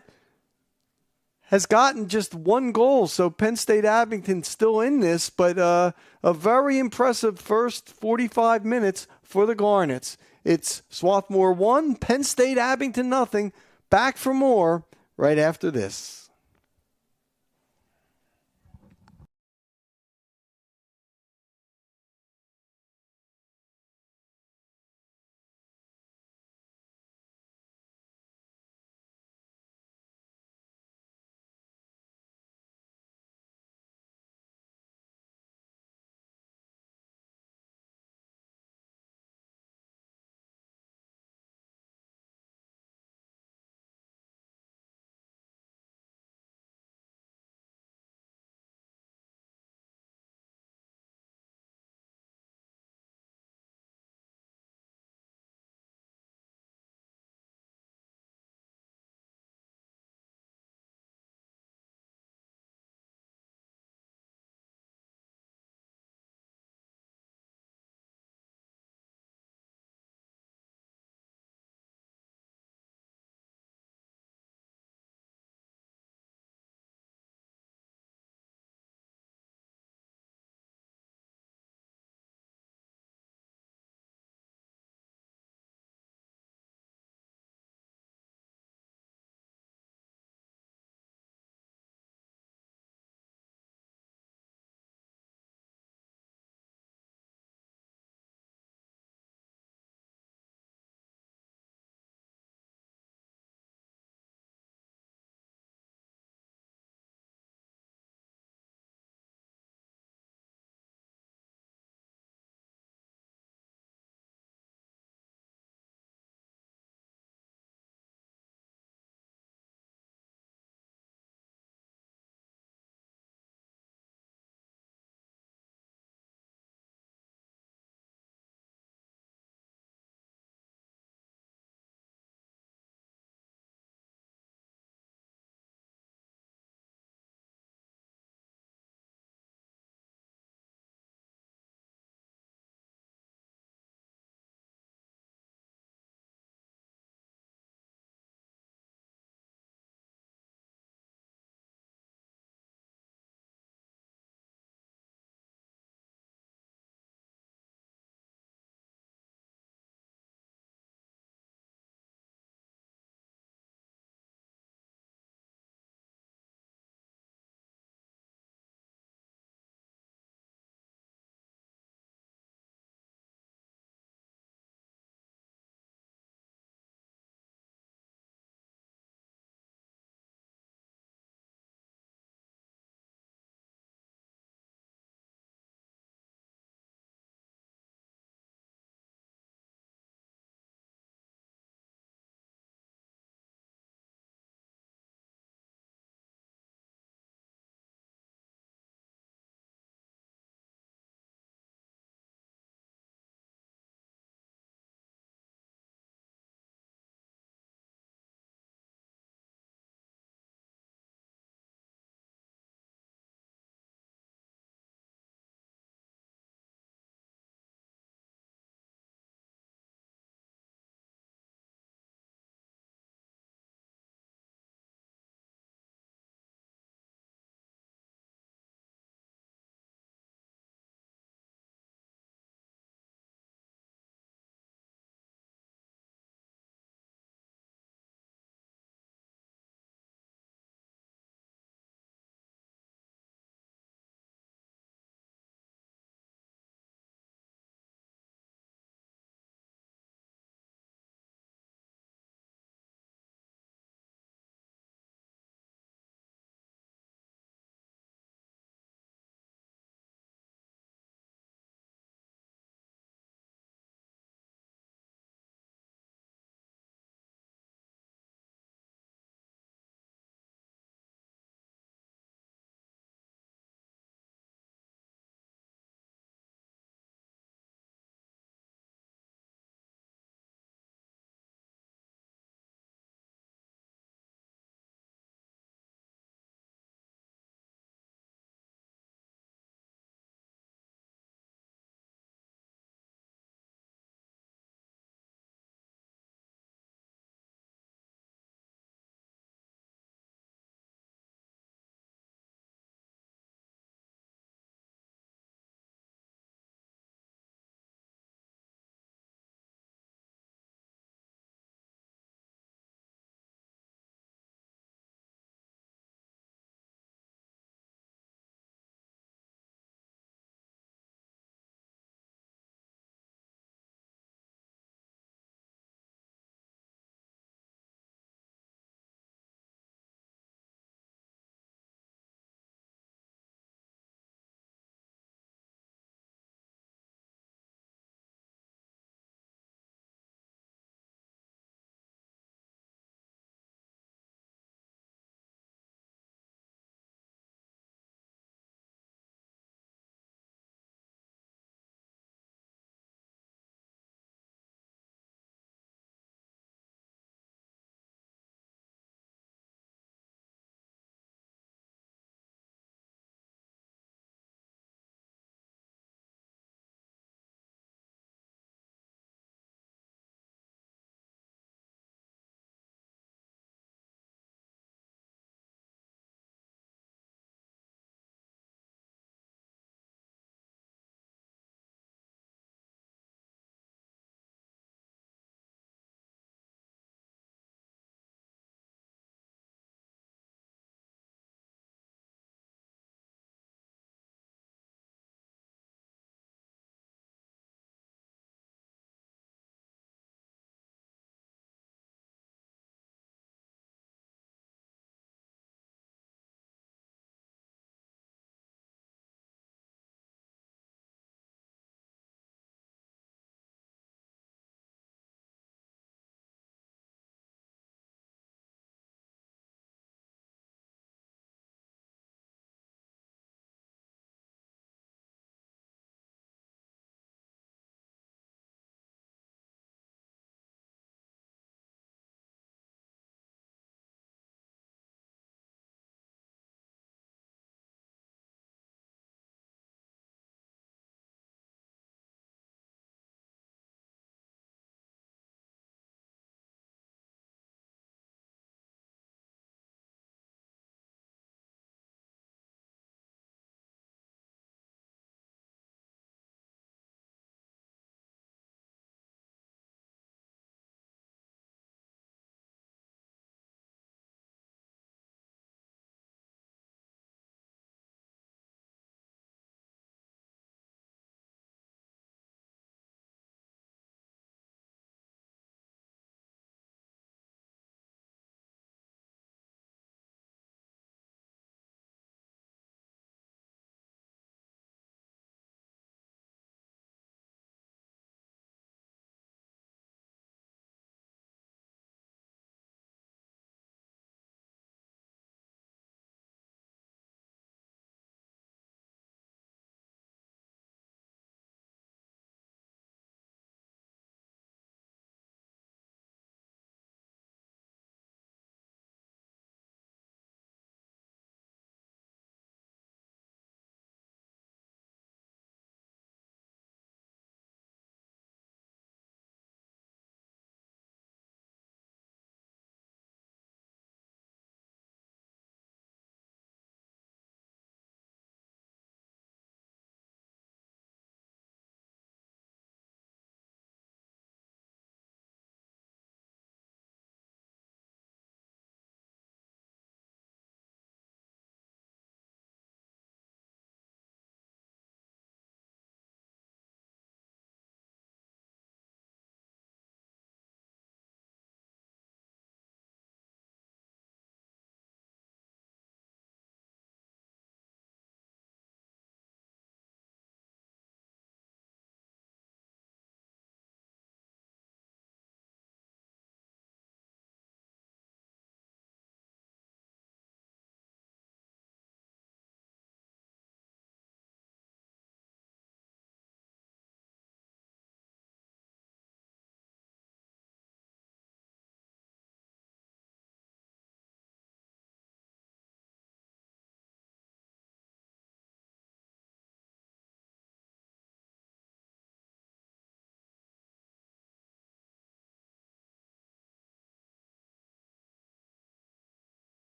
has gotten just one goal. So Penn State Abington still in this, but a very impressive first 45 minutes for the Garnets. It's Swarthmore 1, Penn State Abington nothing. Back for more right after this.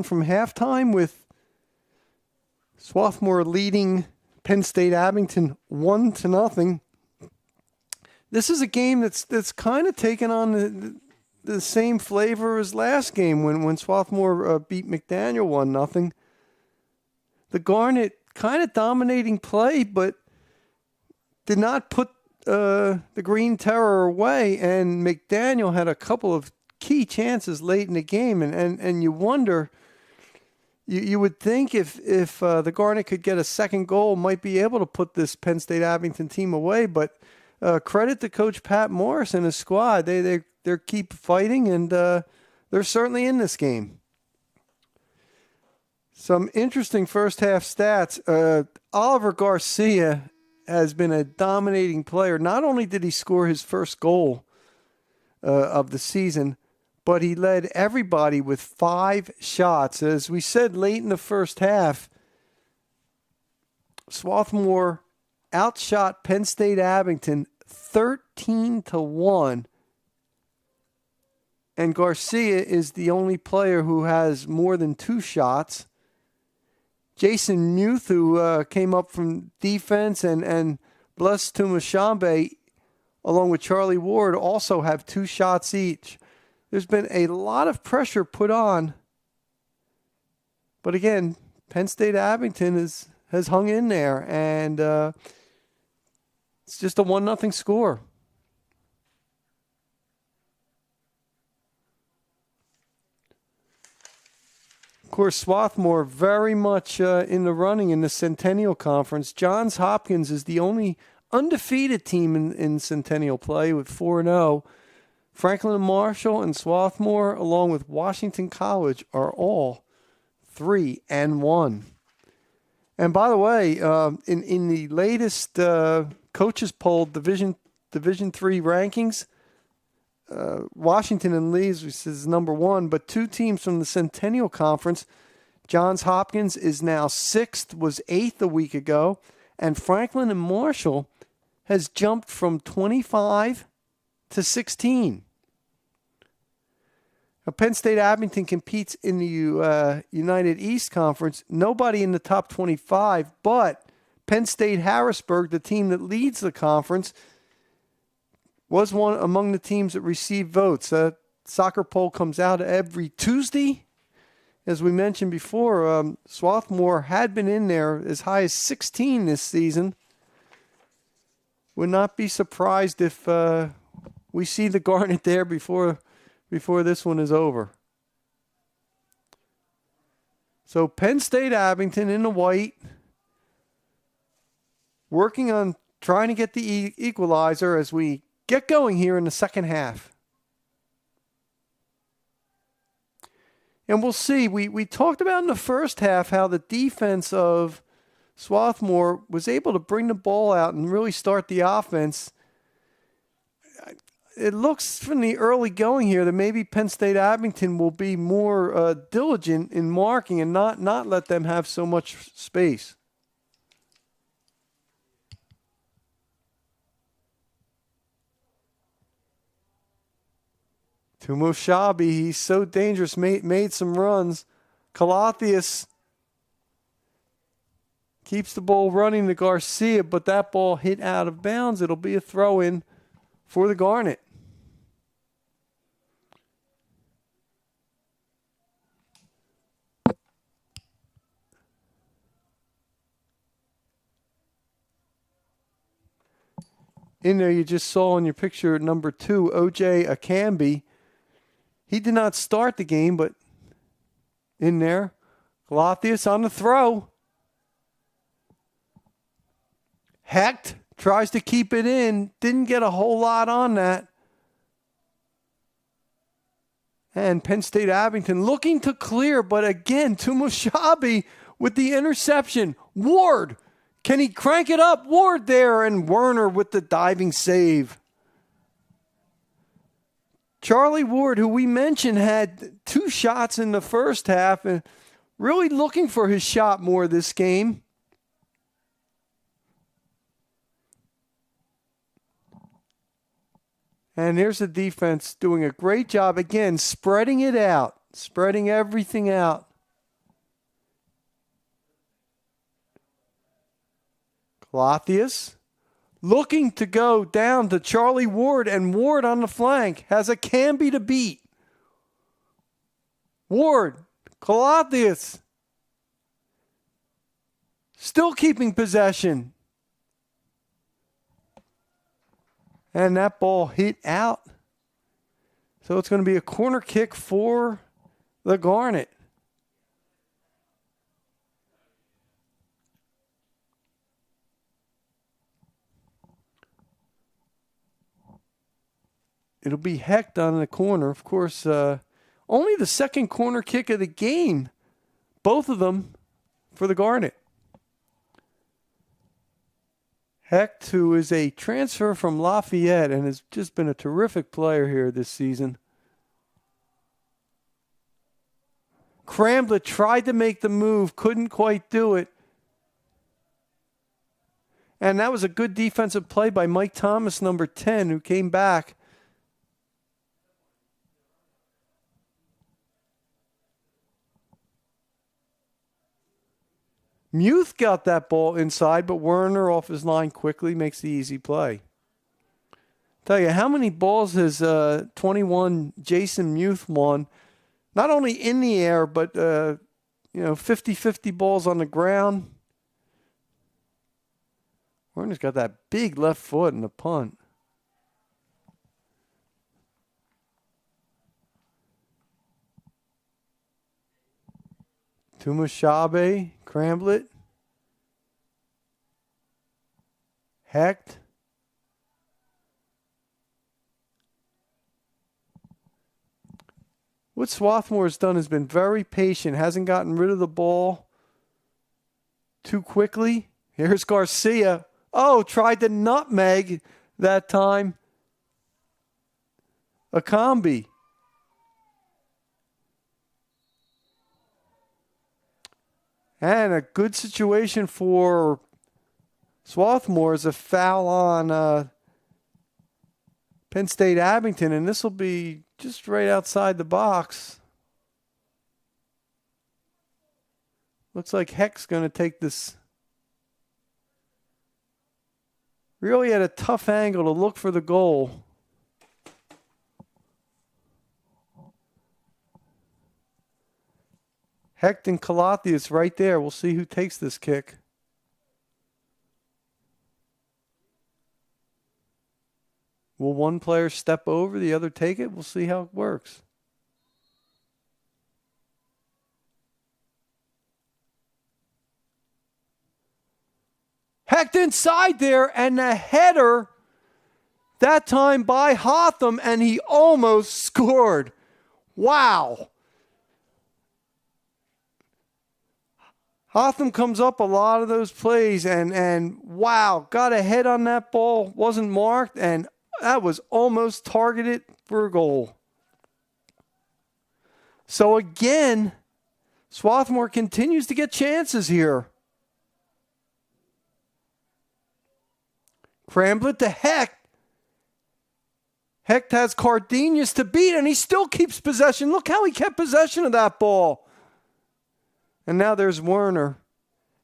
from halftime with Swarthmore leading Penn State-Abington 1-0. This is a game that's kind of taken on the same flavor as last game when Swarthmore beat McDaniel 1-0. The Garnet kind of dominating play, but did not put the Green Terror away, and McDaniel had a couple of key chances late in the game, and you wonder, you would think if the Garnet could get a second goal, might be able to put this Penn State-Abington team away, but credit to Coach Pat Morris and his squad. They keep fighting, and they're certainly in this game. Some interesting first half stats. Oliver Garcia has been a dominating player. Not only did he score his first goal of the season, but he led everybody with 5 shots. As we said late in the first half, Swarthmore outshot Penn State-Abington 13-1. And Garcia is the only player who has more than 2 shots. Jason Muth, who came up from defense, and Bless Tumashambe, along with Charlie Ward, also have 2 shots each. There's been a lot of pressure put on. But again, Penn State-Abington has hung in there, and it's just a 1-0 score. Of course, Swarthmore very much in the running in the Centennial Conference. Johns Hopkins is the only undefeated team in Centennial play with 4-0. Franklin and Marshall and Swarthmore, along with Washington College, are all 3-1. And by the way, in the latest coaches poll Division III rankings, Washington and Leeds is number 1, but 2 teams from the Centennial Conference. Johns Hopkins is now 6th, was 8th a week ago, and Franklin and Marshall has jumped from 25 to 16. Now, Penn State-Abington competes in the United East Conference. Nobody in the top 25, but Penn State-Harrisburg, the team that leads the conference, was one among the teams that received votes. Soccer poll comes out every Tuesday. As we mentioned before, Swarthmore had been in there as high as 16 this season. Would not be surprised if we see the Garnet there before this one is over. So Penn State-Abington in the white, working on trying to get the equalizer as we get going here in the second half. And we'll see. We talked about in the first half how the defense of Swarthmore was able to bring the ball out and really start the offense. It looks from the early going here that maybe Penn State-Abington will be more diligent in marking and not let them have so much space. Tumo Shabi, he's so dangerous, made some runs. Calatheus keeps the ball running to Garcia, but that ball hit out of bounds. It'll be a throw-in for the Garnet. In there, you just saw in your picture number 2, O.J. Akambi. He did not start the game, but in there, Calatheus on the throw. Hecht tries to keep it in. Didn't get a whole lot on that. And Penn State-Abington looking to clear, but again, Tumushabi with the interception. Ward, can he crank it up? Ward there, and Werner with the diving save. Charlie Ward, who we mentioned, had 2 shots in the first half and really looking for his shot more this game. And here's the defense doing a great job, again, spreading it out, spreading everything out. Lothius looking to go down to Charlie Ward, and Ward on the flank has a Canby to beat. Ward, Colothius, still keeping possession. And that ball hit out. So it's going to be a corner kick for the Garnet. It'll be Hecht on the corner. Of course, only the second corner kick of the game. Both of them for the Garnet. Hecht, who is a transfer from Lafayette and has just been a terrific player here this season. Cramblett tried to make the move, couldn't quite do it. And that was a good defensive play by Mike Thomas, number 10, who came back. Muth got that ball inside, but Werner off his line quickly makes the easy play. Tell you, how many balls has 21 Jason Muth won? Not only in the air, but 50-50 balls on the ground. Werner's got that big left foot in the punt. Tumushabe, Cramblett, Hecht. What Swarthmore has done has been very patient, hasn't gotten rid of the ball too quickly. Here's Garcia. Oh, tried to nutmeg that time. Akambi. And a good situation for Swarthmore is a foul on Penn State Abington, and this will be just right outside the box. Looks like Hecht's going to take this. Really had a tough angle to look for the goal. Hecht and Colothius right there. We'll see who takes this kick. Will one player step over, the other take it? We'll see how it works. Hecht inside there, and the header that time by Hotham, and he almost scored. Wow. Hotham comes up a lot of those plays, and wow, got a head on that ball, wasn't marked, and that was almost targeted for a goal. So again, Swarthmore continues to get chances here. Cramblett to Hecht. Hecht has Cardenas to beat, and he still keeps possession. Look how he kept possession of that ball. And now there's Werner.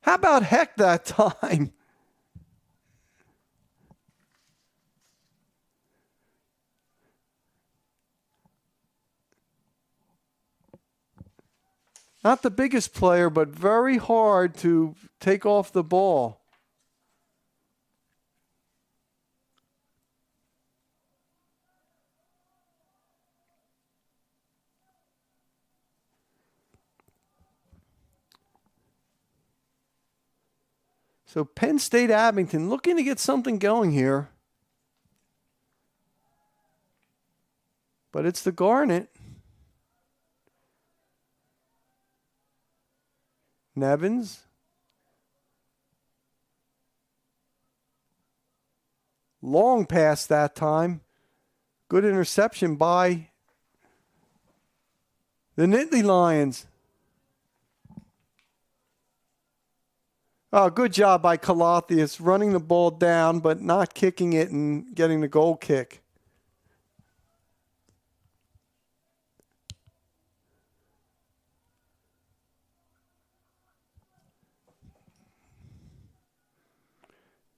How about Hecht that time? Not the biggest player, but very hard to take off the ball. So Penn State Abington looking to get something going here. But it's the Garnet. Nevins. Long pass that time. Good interception by the Nittany Lions. Oh, good job by Colothius running the ball down but not kicking it and getting the goal kick.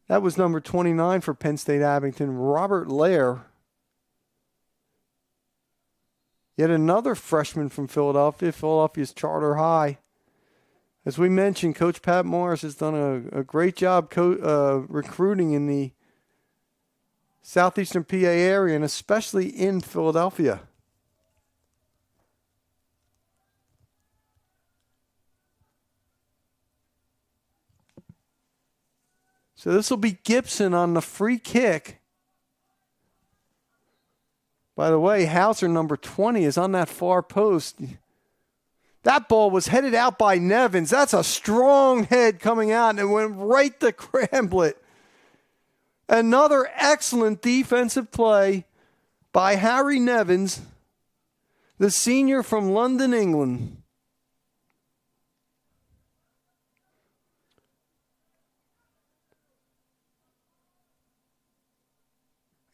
That was number 29 for Penn State Abington, Robert Lair. Yet another freshman from Philadelphia, Philadelphia's charter high. As we mentioned, Coach Pat Morris has done a great job recruiting in the southeastern PA area, and especially in Philadelphia. So this will be Gibson on the free kick. By the way, Hauser, number 20, is on that far post. That ball was headed out by Nevins. That's a strong head coming out, and it went right to Cramblett. Another excellent defensive play by Harry Nevins, the senior from London, England.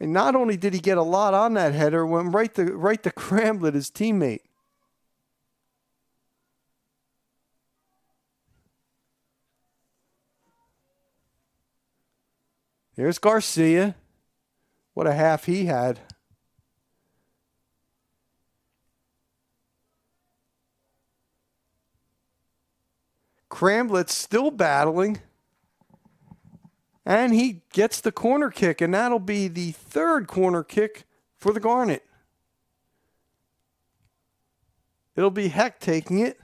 And not only did he get a lot on that header, it went right to Cramblett, his teammate. Here's Garcia. What a half he had. Cramblett's still battling. And he gets the corner kick, and that'll be the third corner kick for the Garnet. It'll be Heck taking it.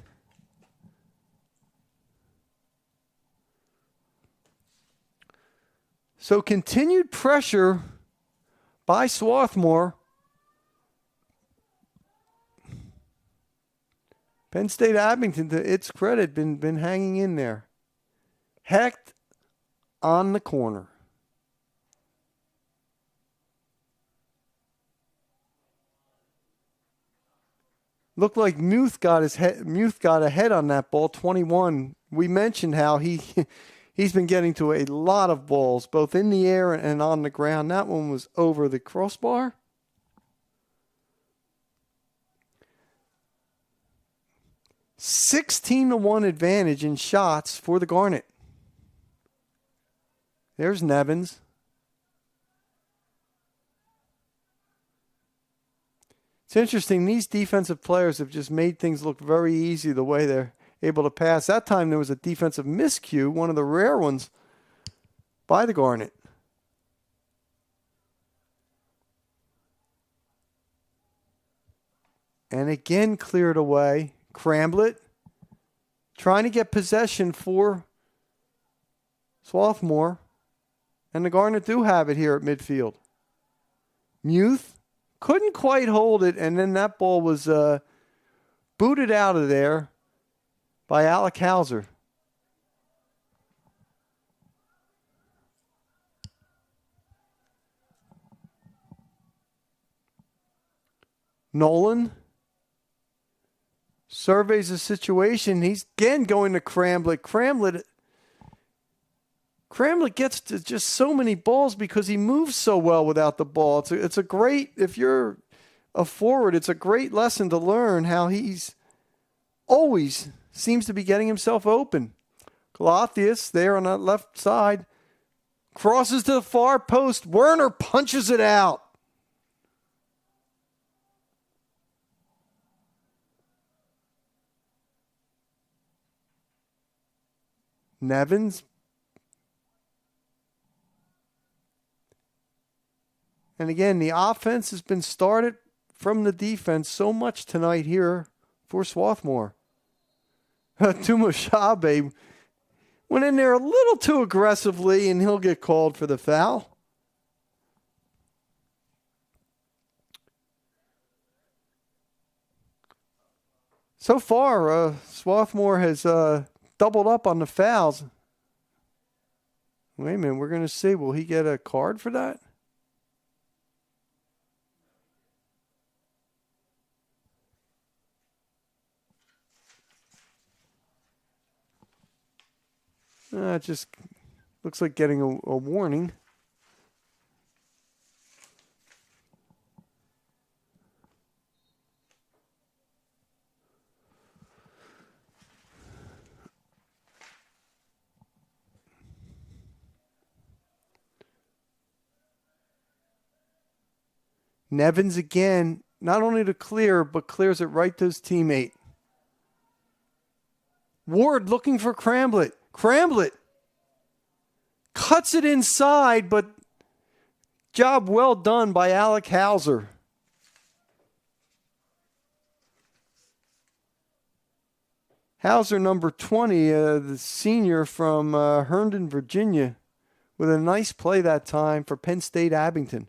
So continued pressure by Swarthmore. Penn State Abington, to its credit, been hanging in there. Hecht on the corner. Looked like Muth got ahead on that ball, 21. We mentioned how he's been getting to a lot of balls, both in the air and on the ground. That one was over the crossbar. (16-1) advantage in shots for the Garnet. There's Nevins. It's interesting. These defensive players have just made things look very easy the way they're able to pass. That time there was a defensive miscue, one of the rare ones by the Garnet. And again cleared away. Cramblett trying to get possession for Swarthmore. And the Garnet do have it here at midfield. Muth couldn't quite hold it, and then that ball was booted out of there by Alec Hauser. Nolan surveys the situation. He's again going to Cramblett. Cramblett gets to just so many balls because he moves so well without the ball. It's a great, if you're a forward, it's a great lesson to learn how he's always seems to be getting himself open. Galothius there on that left side crosses to the far post. Werner punches it out. Nevins. And again, the offense has been started from the defense so much tonight here for Swarthmore. Tumushabe went in there a little too aggressively, and he'll get called for the foul. So far, Swarthmore has doubled up on the fouls. Wait a minute, we're going to see. Will he get a card for that? It just looks like getting a warning. Nevins again, not only to clear, but clears it right to his teammate. Ward looking for Cramblett. Cramblett cuts it inside, but job well done by Alec Hauser. Hauser, number 20, the senior from Herndon, Virginia, with a nice play that time for Penn State-Abington.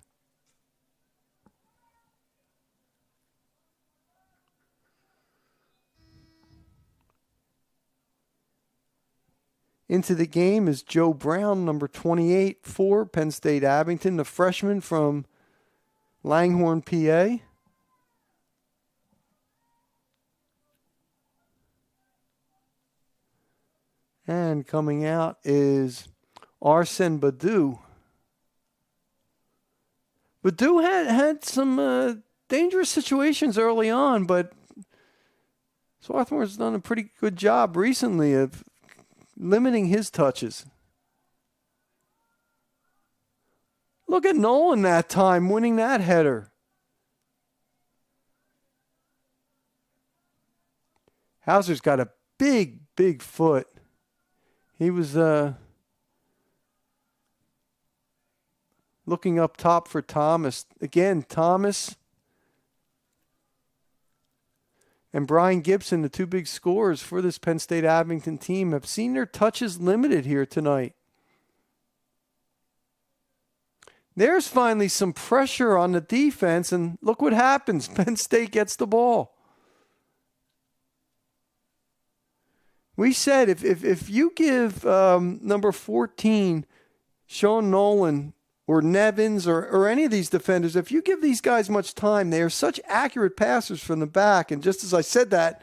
Into the game is Joe Brown, number 28 for Penn State-Abington, the freshman from Langhorne, PA. And coming out is Arsene Badou. Badou had some dangerous situations early on, but Swarthmore's done a pretty good job recently of limiting his touches. Look at Nolan that time winning that header. Hauser's got a big, big foot. He was looking up top for Thomas. Again, Thomas and Brian Gibson, the two big scorers for this Penn State-Abington team, have seen their touches limited here tonight. There's finally some pressure on the defense, and look what happens. Penn State gets the ball. We said if you give number 14, Sean Nolan, or Nevins, or any of these defenders, if you give these guys much time, they are such accurate passers from the back. And just as I said that,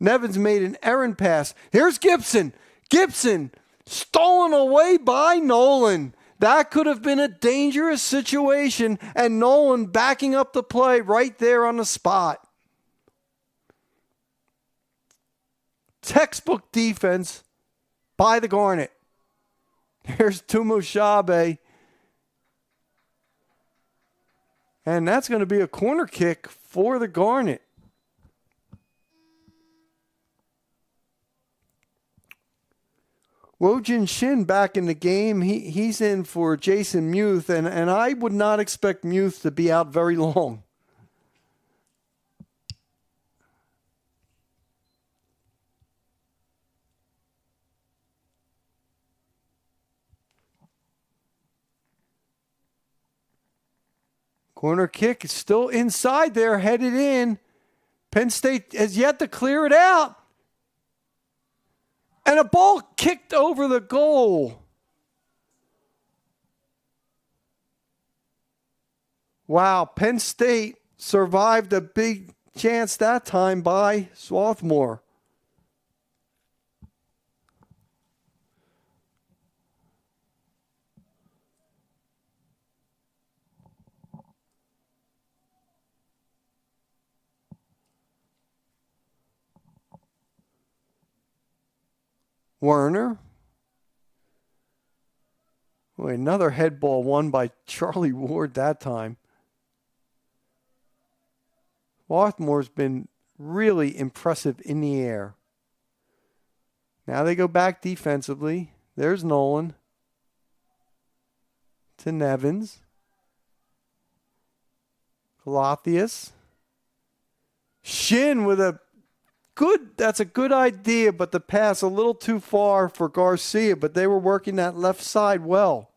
Nevins made an errant pass. Here's Gibson. Gibson stolen away by Nolan. That could have been a dangerous situation, and Nolan backing up the play right there on the spot. Textbook defense by the Garnet. Here's Tumushabe. And that's going to be a corner kick for the Garnet. Wojin Shin back in the game. He's in for Jason Muth, and I would not expect Muth to be out very long. Corner kick is still inside there, headed in. Penn State has yet to clear it out. And a ball kicked over the goal. Wow, Penn State survived a big chance that time by Swarthmore. Werner. Boy, another head ball won by Charlie Ward that time. Swarthmore's been really impressive in the air. Now they go back defensively. There's Nolan. To Nevins. Colothius. Shin with a that's a good idea, but the pass a little too far for Garcia, but they were working that left side well.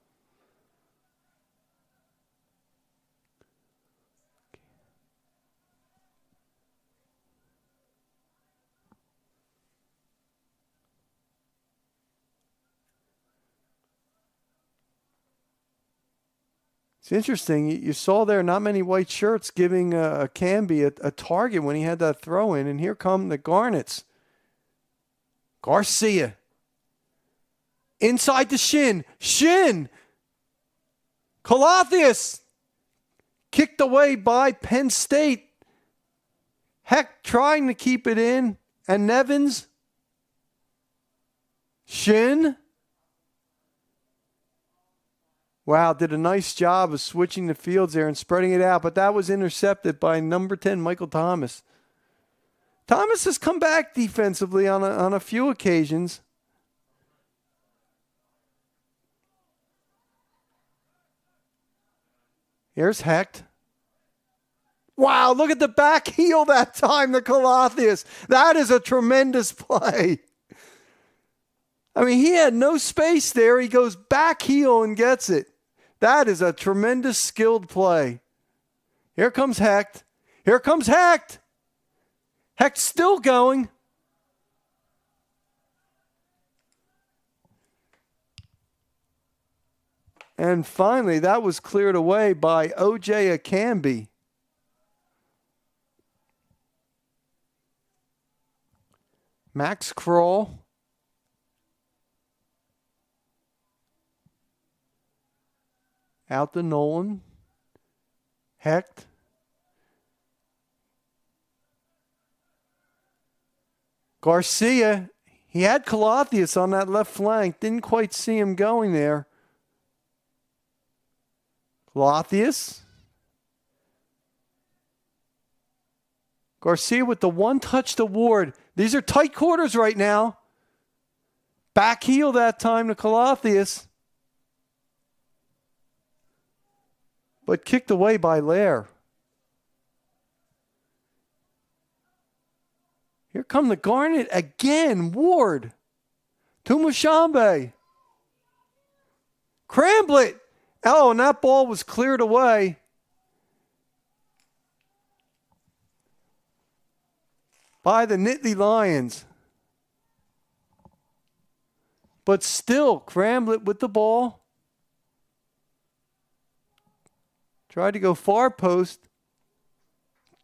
It's interesting. You saw there not many white shirts giving Canby a target when he had that throw in, and here come the Garnets. Garcia. Inside to Shin. Shin! Colothius! Kicked away by Penn State. Heck trying to keep it in. And Nevins. Shin. Wow, did a nice job of switching the fields there and spreading it out, but that was intercepted by number 10, Michael Thomas. Thomas has come back defensively on a few occasions. Here's Hecht. Wow, look at the back heel that time to Colothius. That is a tremendous play. I mean, he had no space there. He goes back heel and gets it. That is a tremendous skilled play. Here comes Hecht. Here comes Hecht. Hecht's still going. And finally, that was cleared away by O.J. Akambi. Max Kroll. Out to Nolan. Hecht. Garcia. He had Colothius on that left flank. Didn't quite see him going there. Colothius. Garcia with the one-touched award. These are tight quarters right now. Back heel that time to Colothius. But kicked away by Lair. Here come the Garnet again. Ward. To Mushambe. Cramblett. Oh, and that ball was cleared away. By the Nittany Lions. But still, Cramblett with the ball. Tried to go far post.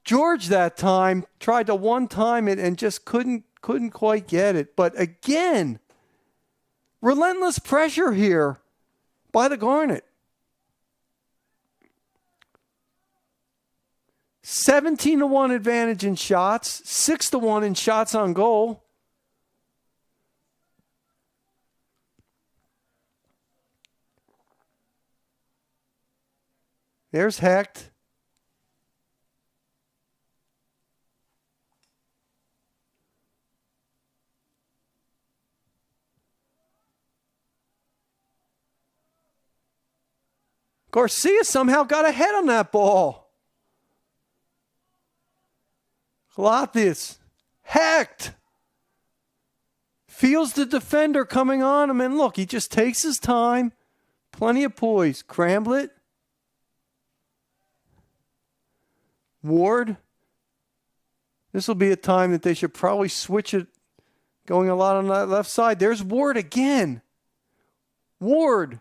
George that time tried to one-time it and just couldn't quite get it. But again, relentless pressure here by the Garnet. 17-1 advantage in shots, 6-1 in shots on goal. There's Hecht. Garcia somehow got ahead on that ball. Colothius. Hecht. Feels the defender coming on him, and look, he just takes his time. Plenty of poise. Cramblett. Ward. This will be a time that they should probably switch it, going a lot on that left side. There's Ward again. Ward.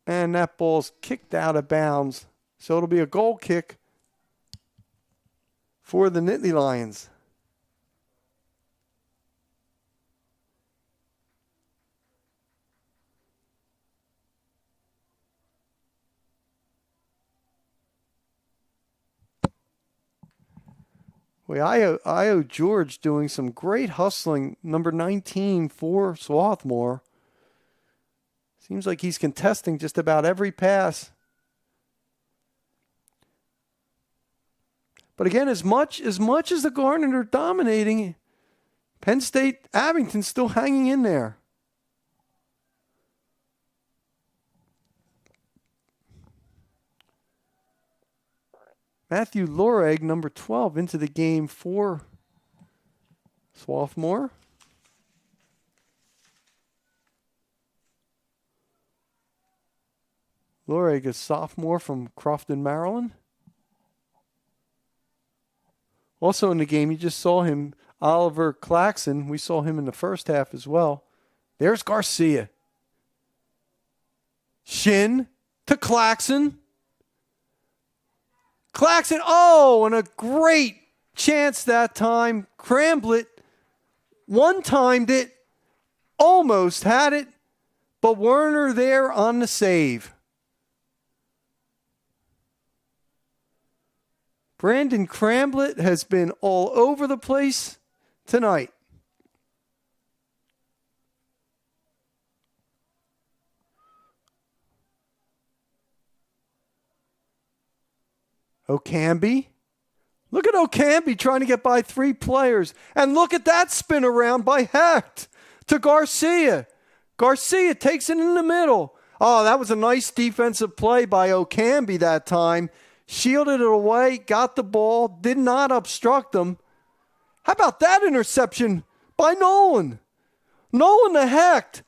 And that ball's kicked out of bounds. So it'll be a goal kick for the Nittany Lions. Well, Io George doing some great hustling. Number 19 for Swarthmore. Seems like he's contesting just about every pass. But again, as much as the Garnet are dominating, Penn State Abington's still hanging in there. Matthew Loreg, number 12, into the game for Swarthmore. Loreg, a sophomore from Crofton, Maryland. Also in the game, you just saw him, Oliver Claxon. We saw him in the first half as well. There's Garcia. Shin to Claxon. Claxon, and a great chance that time. Cramblett one-timed it, almost had it, but Werner there on the save. Brandon Cramblett has been all over the place tonight. Okambi. Look at Okambi trying to get by 3 players. And look at that spin around by Hecht to Garcia. Garcia takes it in the middle. Oh, that was a nice defensive play by Okambi that time. Shielded it away, got the ball, did not obstruct them. How about that interception by Nolan? Nolan to Hecht.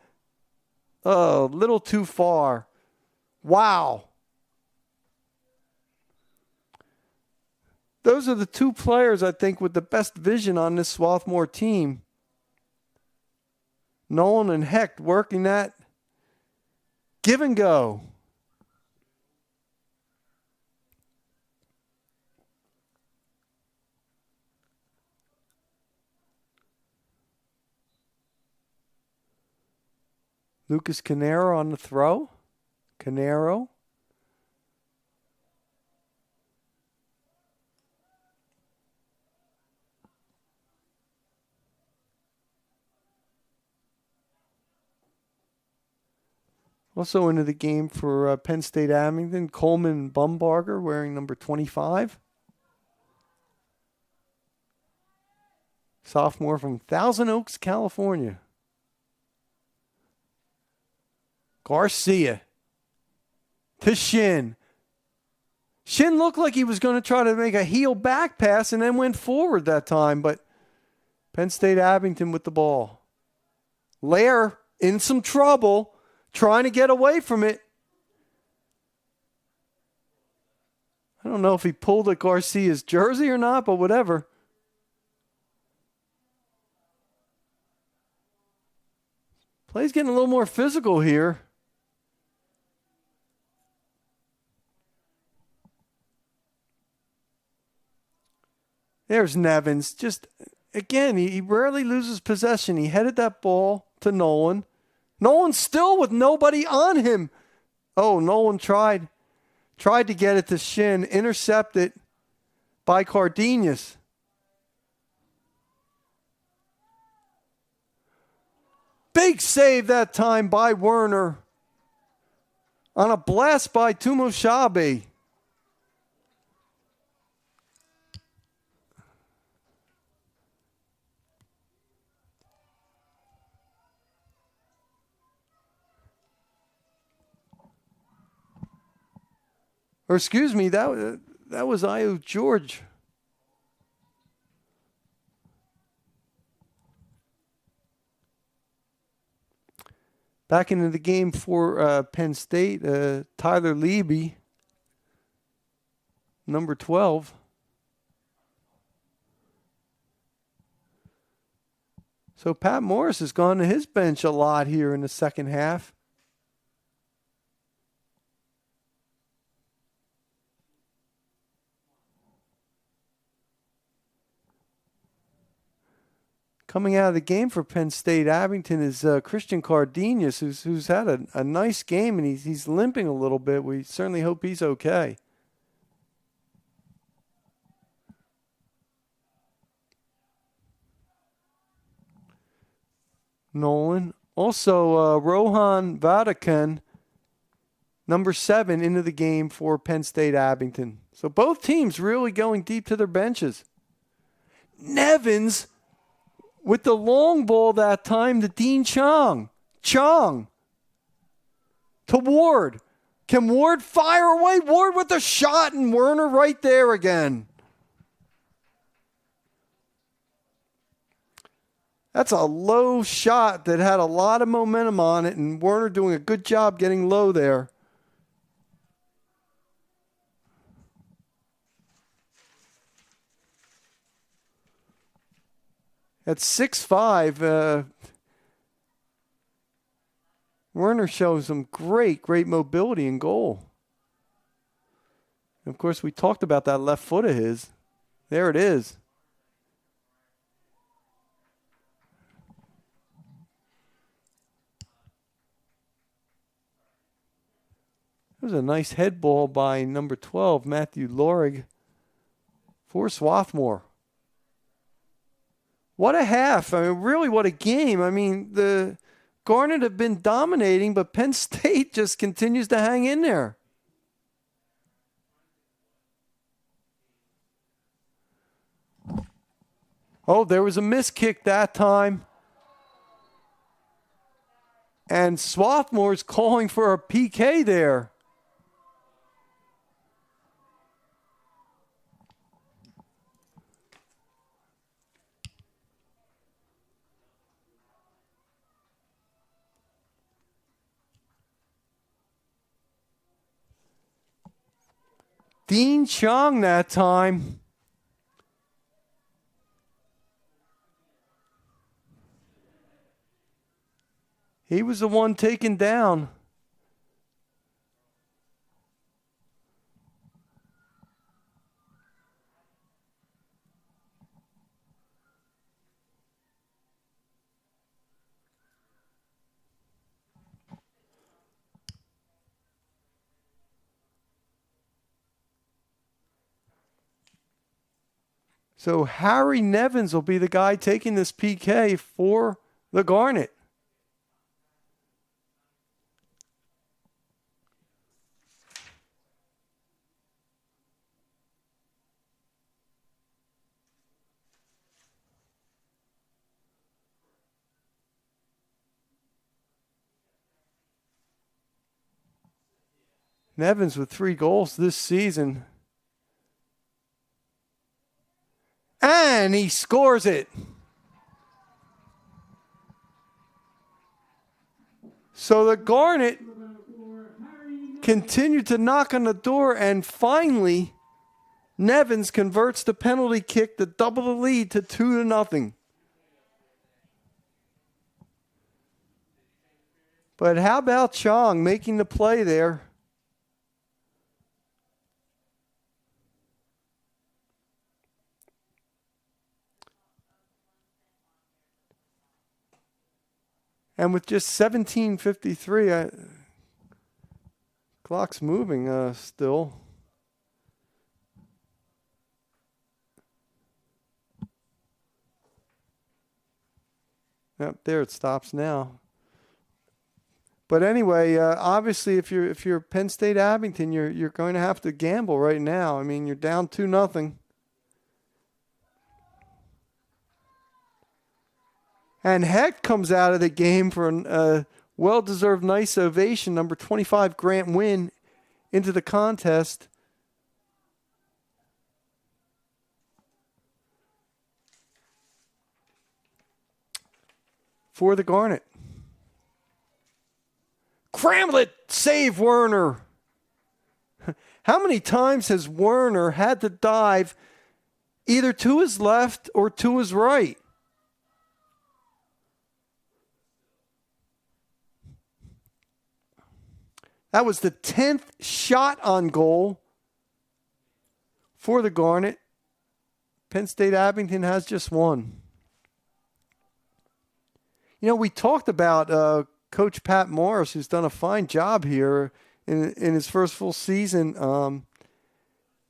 Oh, a little too far. Wow. Those are the 2 players, I think, with the best vision on this Swarthmore team. Nolan and Hecht working that give and go. Lucas Canero on the throw. Canero. Also into the game for Penn State Abington, Coleman Bumbarger wearing number 25. Sophomore from Thousand Oaks, California. Garcia to Shin. Shin looked like he was going to try to make a heel back pass and then went forward that time, but Penn State Abington with the ball. Lair in some trouble, trying to get away from it. I don't know if he pulled at Garcia's jersey or not, but whatever. Play's getting a little more physical here. There's Nevins. Just, again, he rarely loses possession. He headed that ball to Nolan. Nolan still with nobody on him. Oh, Nolan tried to get it to Shin. Intercepted by Cardenas. Big save that time by Werner on a blast by Tumoshabe. Or excuse me, that was Ayo George. Back into the game for Penn State, Tyler Leby, number 12. So Pat Morris has gone to his bench a lot here in the second half. Coming out of the game for Penn State Abington is Christian Cardenas, who's had a nice game, and he's limping a little bit. We certainly hope he's okay. Nolan. Also, Rohan Vatican, number 7, into the game for Penn State Abington. So both teams really going deep to their benches. Nevins with the long ball that time to Dean Chong. Chong to Ward. Can Ward fire away? Ward with the shot, and Werner right there again. That's a low shot that had a lot of momentum on it, and Werner doing a good job getting low there. At 6'5", Werner shows some great mobility in goal. And of course, we talked about that left foot of his. There it is. It was a nice head ball by number 12, Matthew Lorig, for Swarthmore. What a half. I mean, really, what a game. I mean, the Garnet have been dominating, but Penn State just continues to hang in there. Oh, there was a miss kick that time. And Swarthmore's calling for a PK there. Dean Chong that time. He was the one taken down. So Harry Nevins will be the guy taking this PK for the Garnet. Nevins with 3 goals this season. And he scores it. So the Garnet continued to knock on the door, and finally Nevins converts the penalty kick to double the lead to 2-0. But how about Chong making the play there? And with just 17:53, clock's moving still. Yep, there it stops now. But anyway, obviously, if you're Penn State Abington, you're going to have to gamble right now. I mean, you're down 2-0. And Heck comes out of the game for a well-deserved nice ovation. Number 25, Grant Wynn, into the contest. For the Garnet. Cramlet, save Werner. How many times has Werner had to dive either to his left or to his right? That was the 10th shot on goal for the Garnet. Penn State Abington has just one. You know, we talked about Coach Pat Morris, who's done a fine job here in his first full season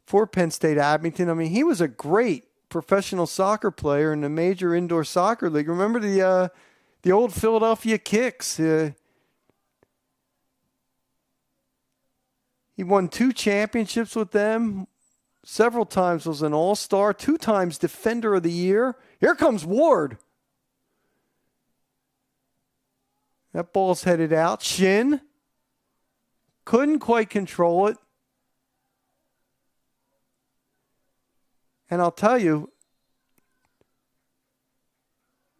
for Penn State Abington. I mean, he was a great professional soccer player in the major indoor soccer league. Remember the old Philadelphia Kicks? He won 2 championships with them. Several times was an all-star. 2 times Defender of the Year. Here comes Ward. That ball's headed out. Shin. Couldn't quite control it. And I'll tell you,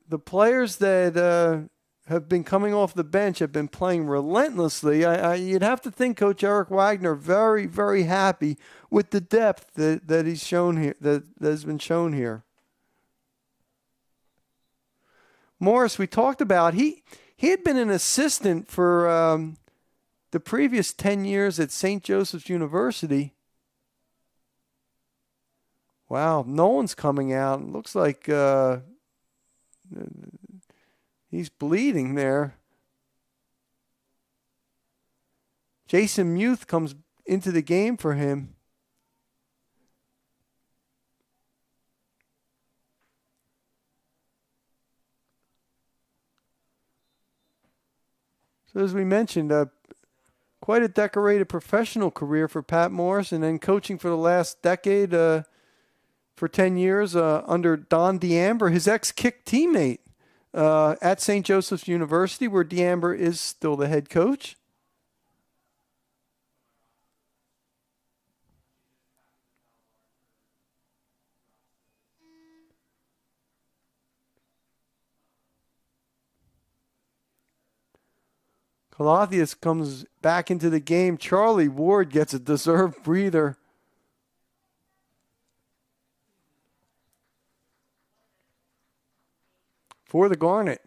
the players that have been coming off the bench have been playing relentlessly. You'd have to think Coach Eric Wagner very, very happy with the depth that he's shown here, that has been shown here. Morris, we talked about, he had been an assistant for the previous 10 years at St. Joseph's University. Wow, Nolan's coming out. It looks like he's bleeding there. Jason Muth comes into the game for him. So as we mentioned, quite a decorated professional career for Pat Morris, and then coaching for the last decade for 10 years under Don DeAmber, his ex-kick teammate at St. Joseph's University, where DeAmber is still the head coach. Calatheus comes back into the game. Charlie Ward gets a deserved breather. For the Garnet.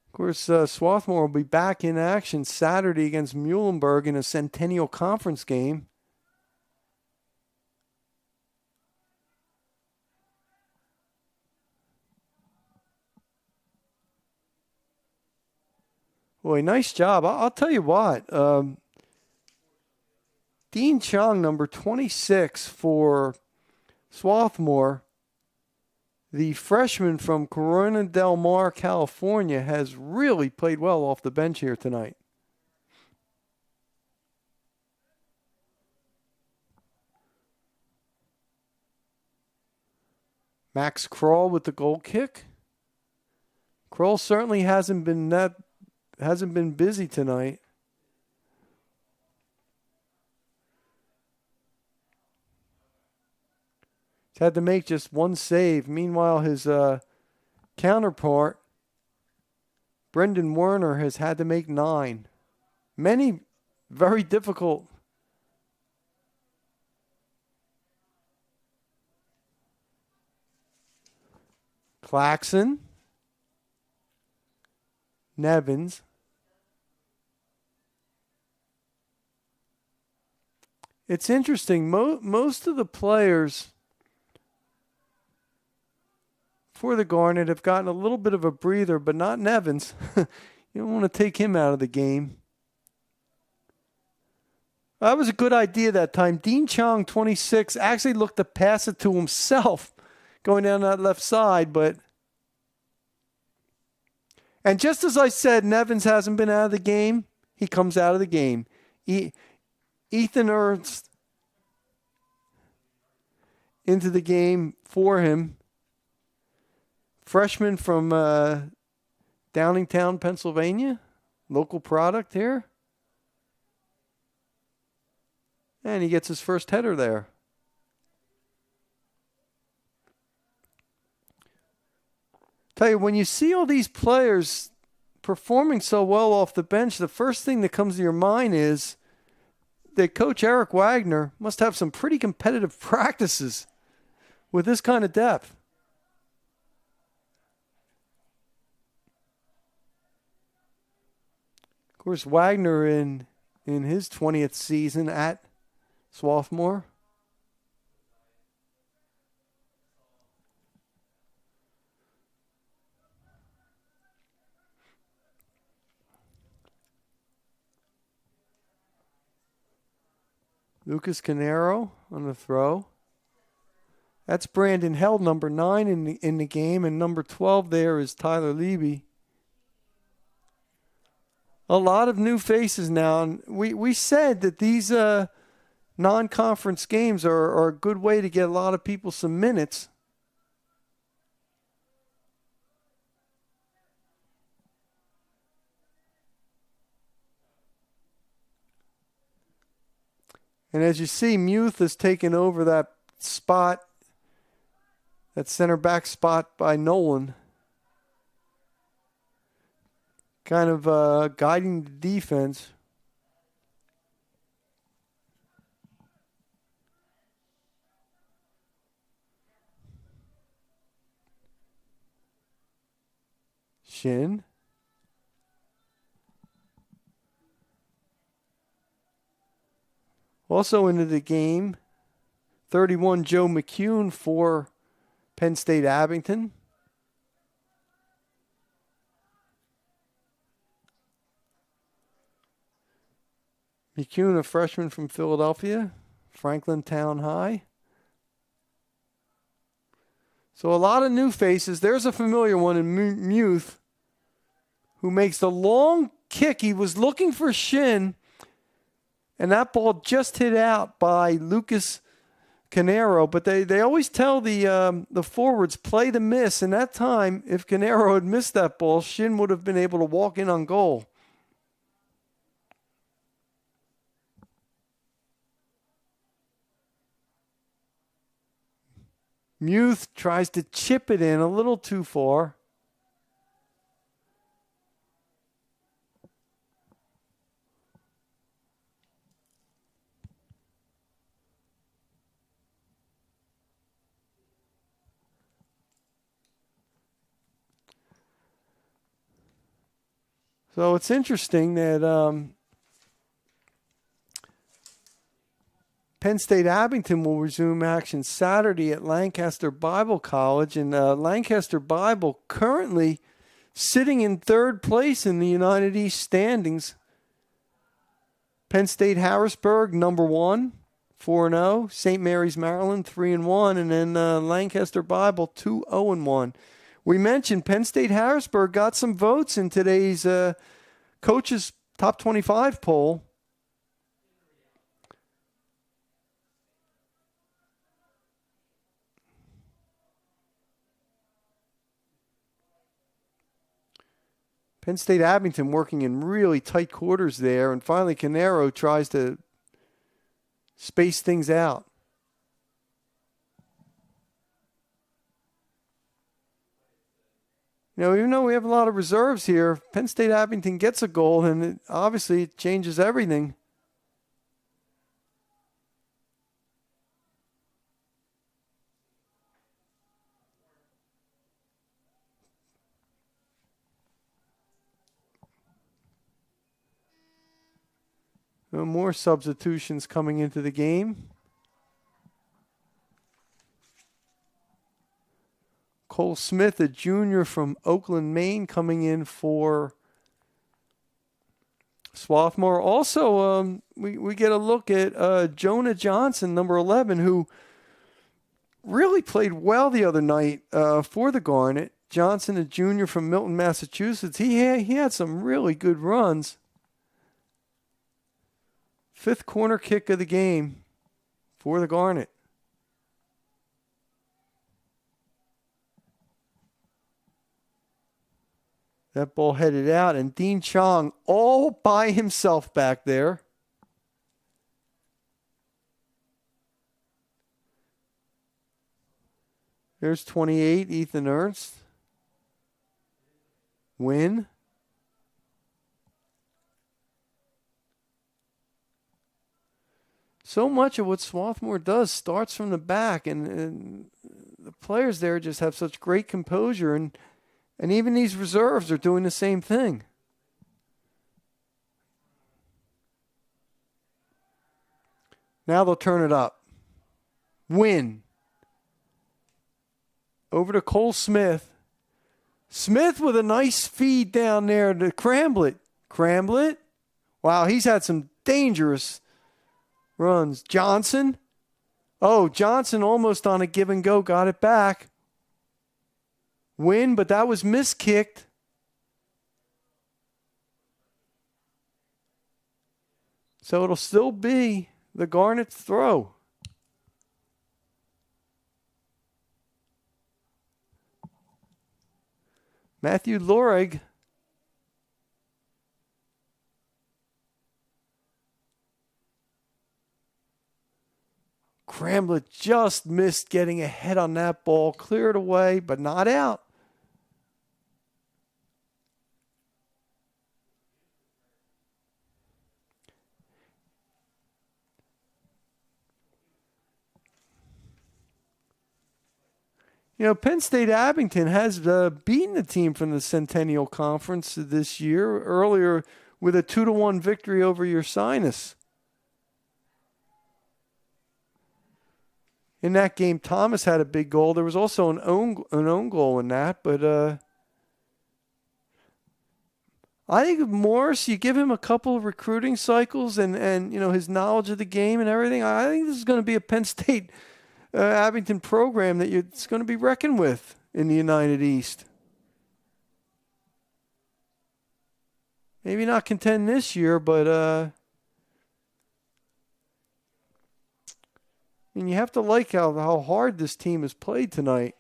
Of course, Swarthmore will be back in action Saturday against Muhlenberg in a Centennial Conference game. Boy, nice job. I'll tell you what. Dean Chung, number 26 for Swarthmore, the freshman from Corona del Mar, California, has really played well off the bench here tonight. Max Kroll with the goal kick. Kroll certainly hasn't been busy tonight. He's had to make just one save. Meanwhile, his counterpart, Brendan Werner, has had to make 9. Many very difficult. Claxon. Nevins. It's interesting. Most of the players for the Garnet have gotten a little bit of a breather, but not Nevins. You don't want to take him out of the game. That was a good idea that time. Dean Chong, 26, actually looked to pass it to himself going down that left side, but... And just as I said, Nevins hasn't been out of the game, he comes out of the game. Ethan Ernst into the game for him. Freshman from Downingtown, Pennsylvania. Local product here. And he gets his first header there. Tell you, when you see all these players performing so well off the bench, the first thing that comes to your mind is that Coach Eric Wagner must have some pretty competitive practices with this kind of depth. Of course, Wagner in his 20th season at Swarthmore. Lucas Canero on the throw. That's Brandon Held, number 9 in the game, and number 12 there is Tyler Levy. A lot of new faces now, and we said that these non-conference games are a good way to get a lot of people some minutes. And as you see, Muth has taken over that spot, that center back spot by Nolan. Kind of guiding the defense. Shin. Also into the game, 31 Joe McCune for Penn State Abington. McCune, a freshman from Philadelphia, Franklin Town High. So a lot of new faces. There's a familiar one in Muth who makes the long kick. He was looking for Shin, and that ball just hit out by Lucas Canero. But they always tell the forwards, play the miss. And that time, if Canero had missed that ball, Shin would have been able to walk in on goal. Muth tries to chip it in a little too far. So it's interesting that Penn State Abington will resume action Saturday at Lancaster Bible College. And Lancaster Bible currently sitting in third place in the United East standings. Penn State Harrisburg, number 1, 4-0. St. Mary's, Maryland, 3-1. And then Lancaster Bible, 2-0-1. We mentioned Penn State Harrisburg got some votes in today's coaches top 25 poll. Penn State Abington working in really tight quarters there, and finally Canero tries to space things out. You know, even though we have a lot of reserves here, Penn State Abington gets a goal, and obviously it changes everything. No more substitutions coming into the game. Cole Smith, a junior from Oakland, Maine, coming in for Swarthmore. Also, we get a look at Jonah Johnson, number 11, who really played well the other night for the Garnet. Johnson, a junior from Milton, Massachusetts. He had some really good runs. 5th corner kick of the game for the Garnet. That ball headed out, and Dean Chong all by himself back there. There's 28, Ethan Ernst. Win. So much of what Swarthmore does starts from the back, and the players there just have such great composure, and even these reserves are doing the same thing. Now they'll turn it up. Win. Over to Cole Smith. Smith with a nice feed down there to Cramblett. Cramblett. Wow, he's had some dangerous runs. Johnson. Oh, Johnson almost on a give and go. Got it back. Win, but that was miskicked. So it'll still be the Garnet's throw. Matthew Lorig. Cramblett just missed getting ahead on that ball. Cleared away, but not out. You know, Penn State Abington has beaten the team from the Centennial Conference this year, earlier with a 2-1 victory over Ursinus. In that game, Thomas had a big goal. There was also an own goal in that, but I think Morris, you give him a couple of recruiting cycles and you know his knowledge of the game and everything. I think this is going to be a Penn State Abington program that it's going to be reckoned with in the United East. Maybe not contend this year, but I mean, you have to like how hard this team has played tonight.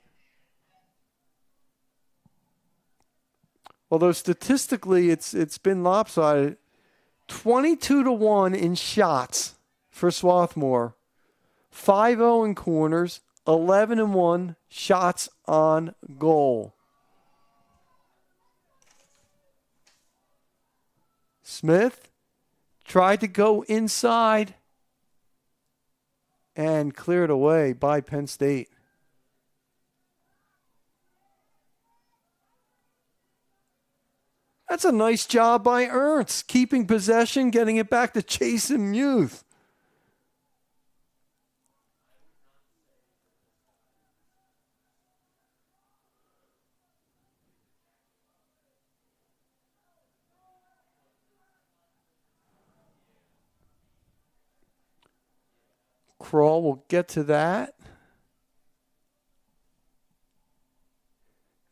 Although statistically it's been lopsided. 22-1 in shots for Swarthmore. 5-0 in corners, 11-1 shots on goal. Smith tried to go inside and cleared away by Penn State. That's a nice job by Ernst, keeping possession, getting it back to Jason Muth. Crawl will get to that.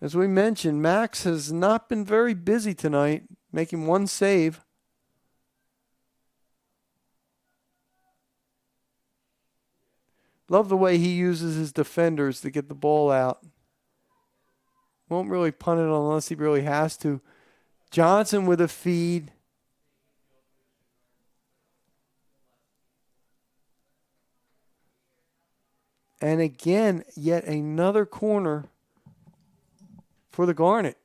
As we mentioned, Max has not been very busy tonight, making one save. Love the way he uses his defenders to get the ball out. Won't really punt it unless he really has to. Johnson with a feed. And again, yet another corner for the Garnet.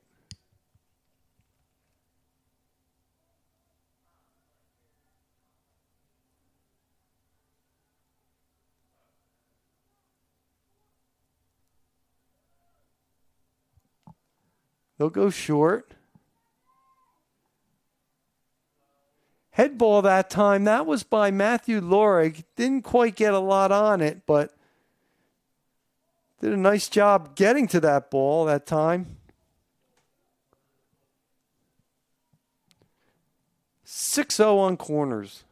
They'll go short. Head ball that time. That was by Matthew Lorig. Didn't quite get a lot on it, but did a nice job getting to that ball that time. 6-0 on corners.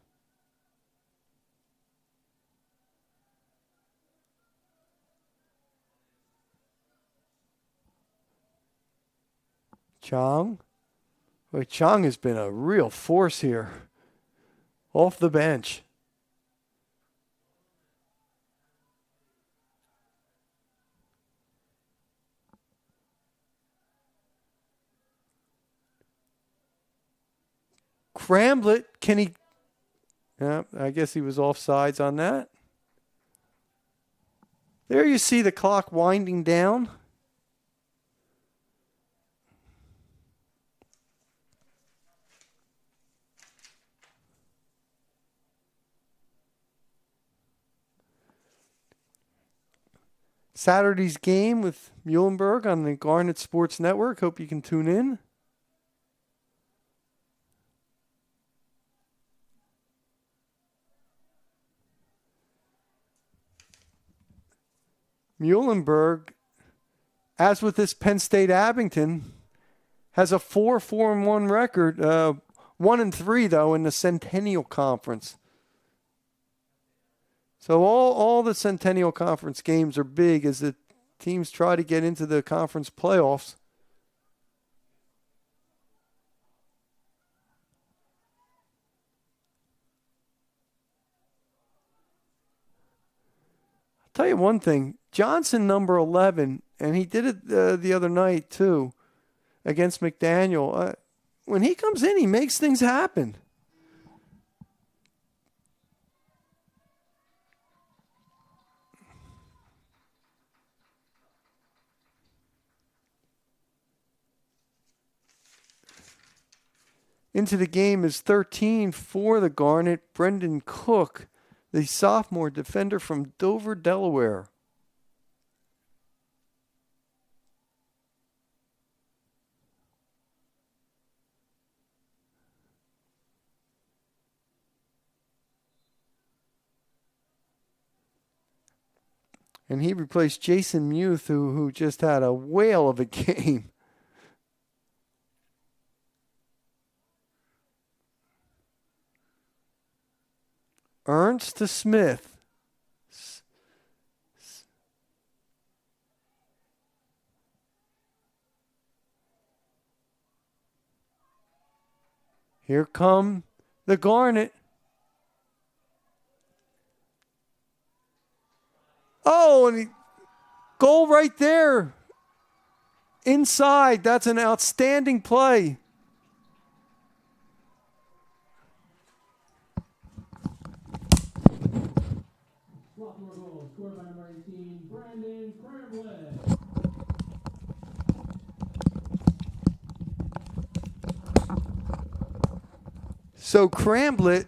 Chong. Boy, Chong has been a real force here. Off the bench. Cramblett, can he? Yeah, I guess he was offsides on that. There you see the clock winding down. Saturday's game with Muhlenberg on the Garnet Sports Network. Hope you can tune in. Muhlenberg, as with this Penn State Abington, has a 4-4-1 record. 1-3 though in the Centennial Conference. So all the Centennial Conference games are big as the teams try to get into the conference playoffs. I'll tell you one thing. Johnson, number 11, and he did it the other night too against McDaniel. When he comes in, he makes things happen. Into the game is 13 for the Garnet, Brendan Cook, the sophomore defender from Dover, Delaware. And he replaced Jason Muth, who just had a whale of a game. Ernst to Smith. Here come the Garnet. Oh, and goal right there. Inside. That's an outstanding play. Swarthmore goal, scored by number 18, Brandon Cramblett. So Cramblett,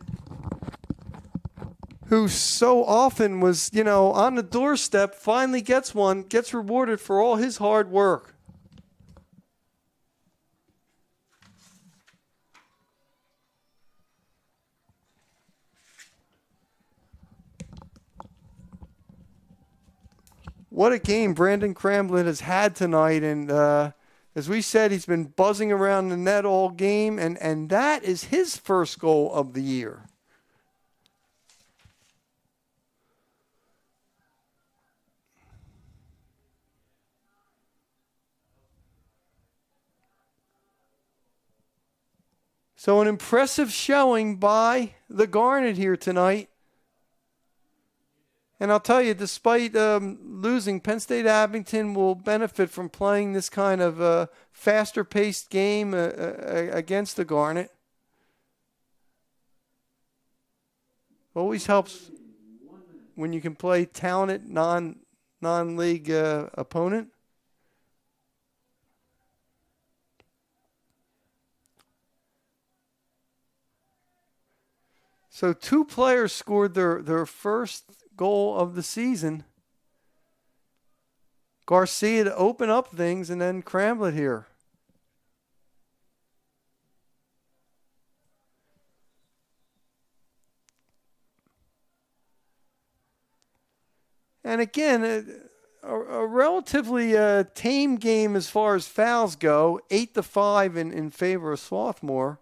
who so often was, on the doorstep, finally gets one, gets rewarded for all his hard work. What a game Brandon Cramblett has had tonight. And as we said, he's been buzzing around the net all game. And that is his first goal of the year. So an impressive showing by the Garnet here tonight. And I'll tell you, despite losing, Penn State Abington will benefit from playing this kind of faster-paced game against the Garnet. Always helps when you can play talented non-league opponent. So 2 players scored their first goal of the season. Garcia to open up things, and then Cramblett here. And again, a relatively tame game as far as fouls go. 8-5 in favor of Swarthmore.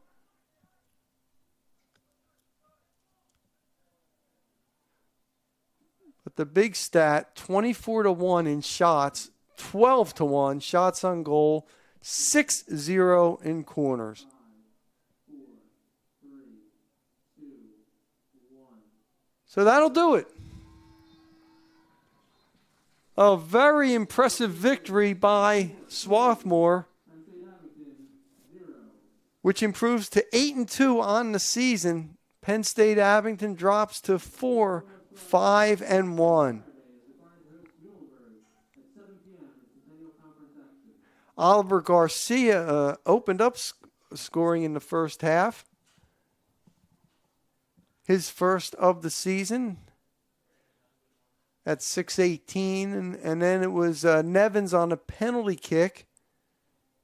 But the big stat, 24-1 in shots, 12-1 shots on goal, 6-0 in corners. 5, 4, 3, 2, 1. So that'll do it. A very impressive victory by Swarthmore, which improves to 8-2 on the season. Penn State Abington drops to 4-5-1. Oliver Garcia opened up scoring in the first half. His first of the season at 6:18. And then it was Nevins on a penalty kick,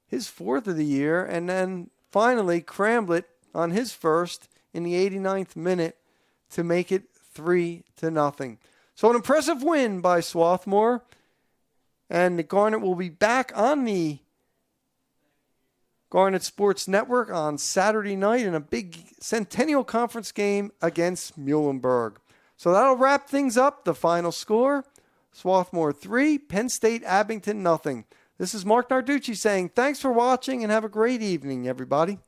his 4th of the year. And then finally Cramblett on his first in the 89th minute to make it 3-0. So an impressive win by Swarthmore. And the Garnet will be back on the Garnet Sports Network on Saturday night in a big Centennial Conference game against Muhlenberg. So that'll wrap things up. The final score, Swarthmore 3, Penn State Abington 0. This is Mark Narducci saying thanks for watching and have a great evening, everybody.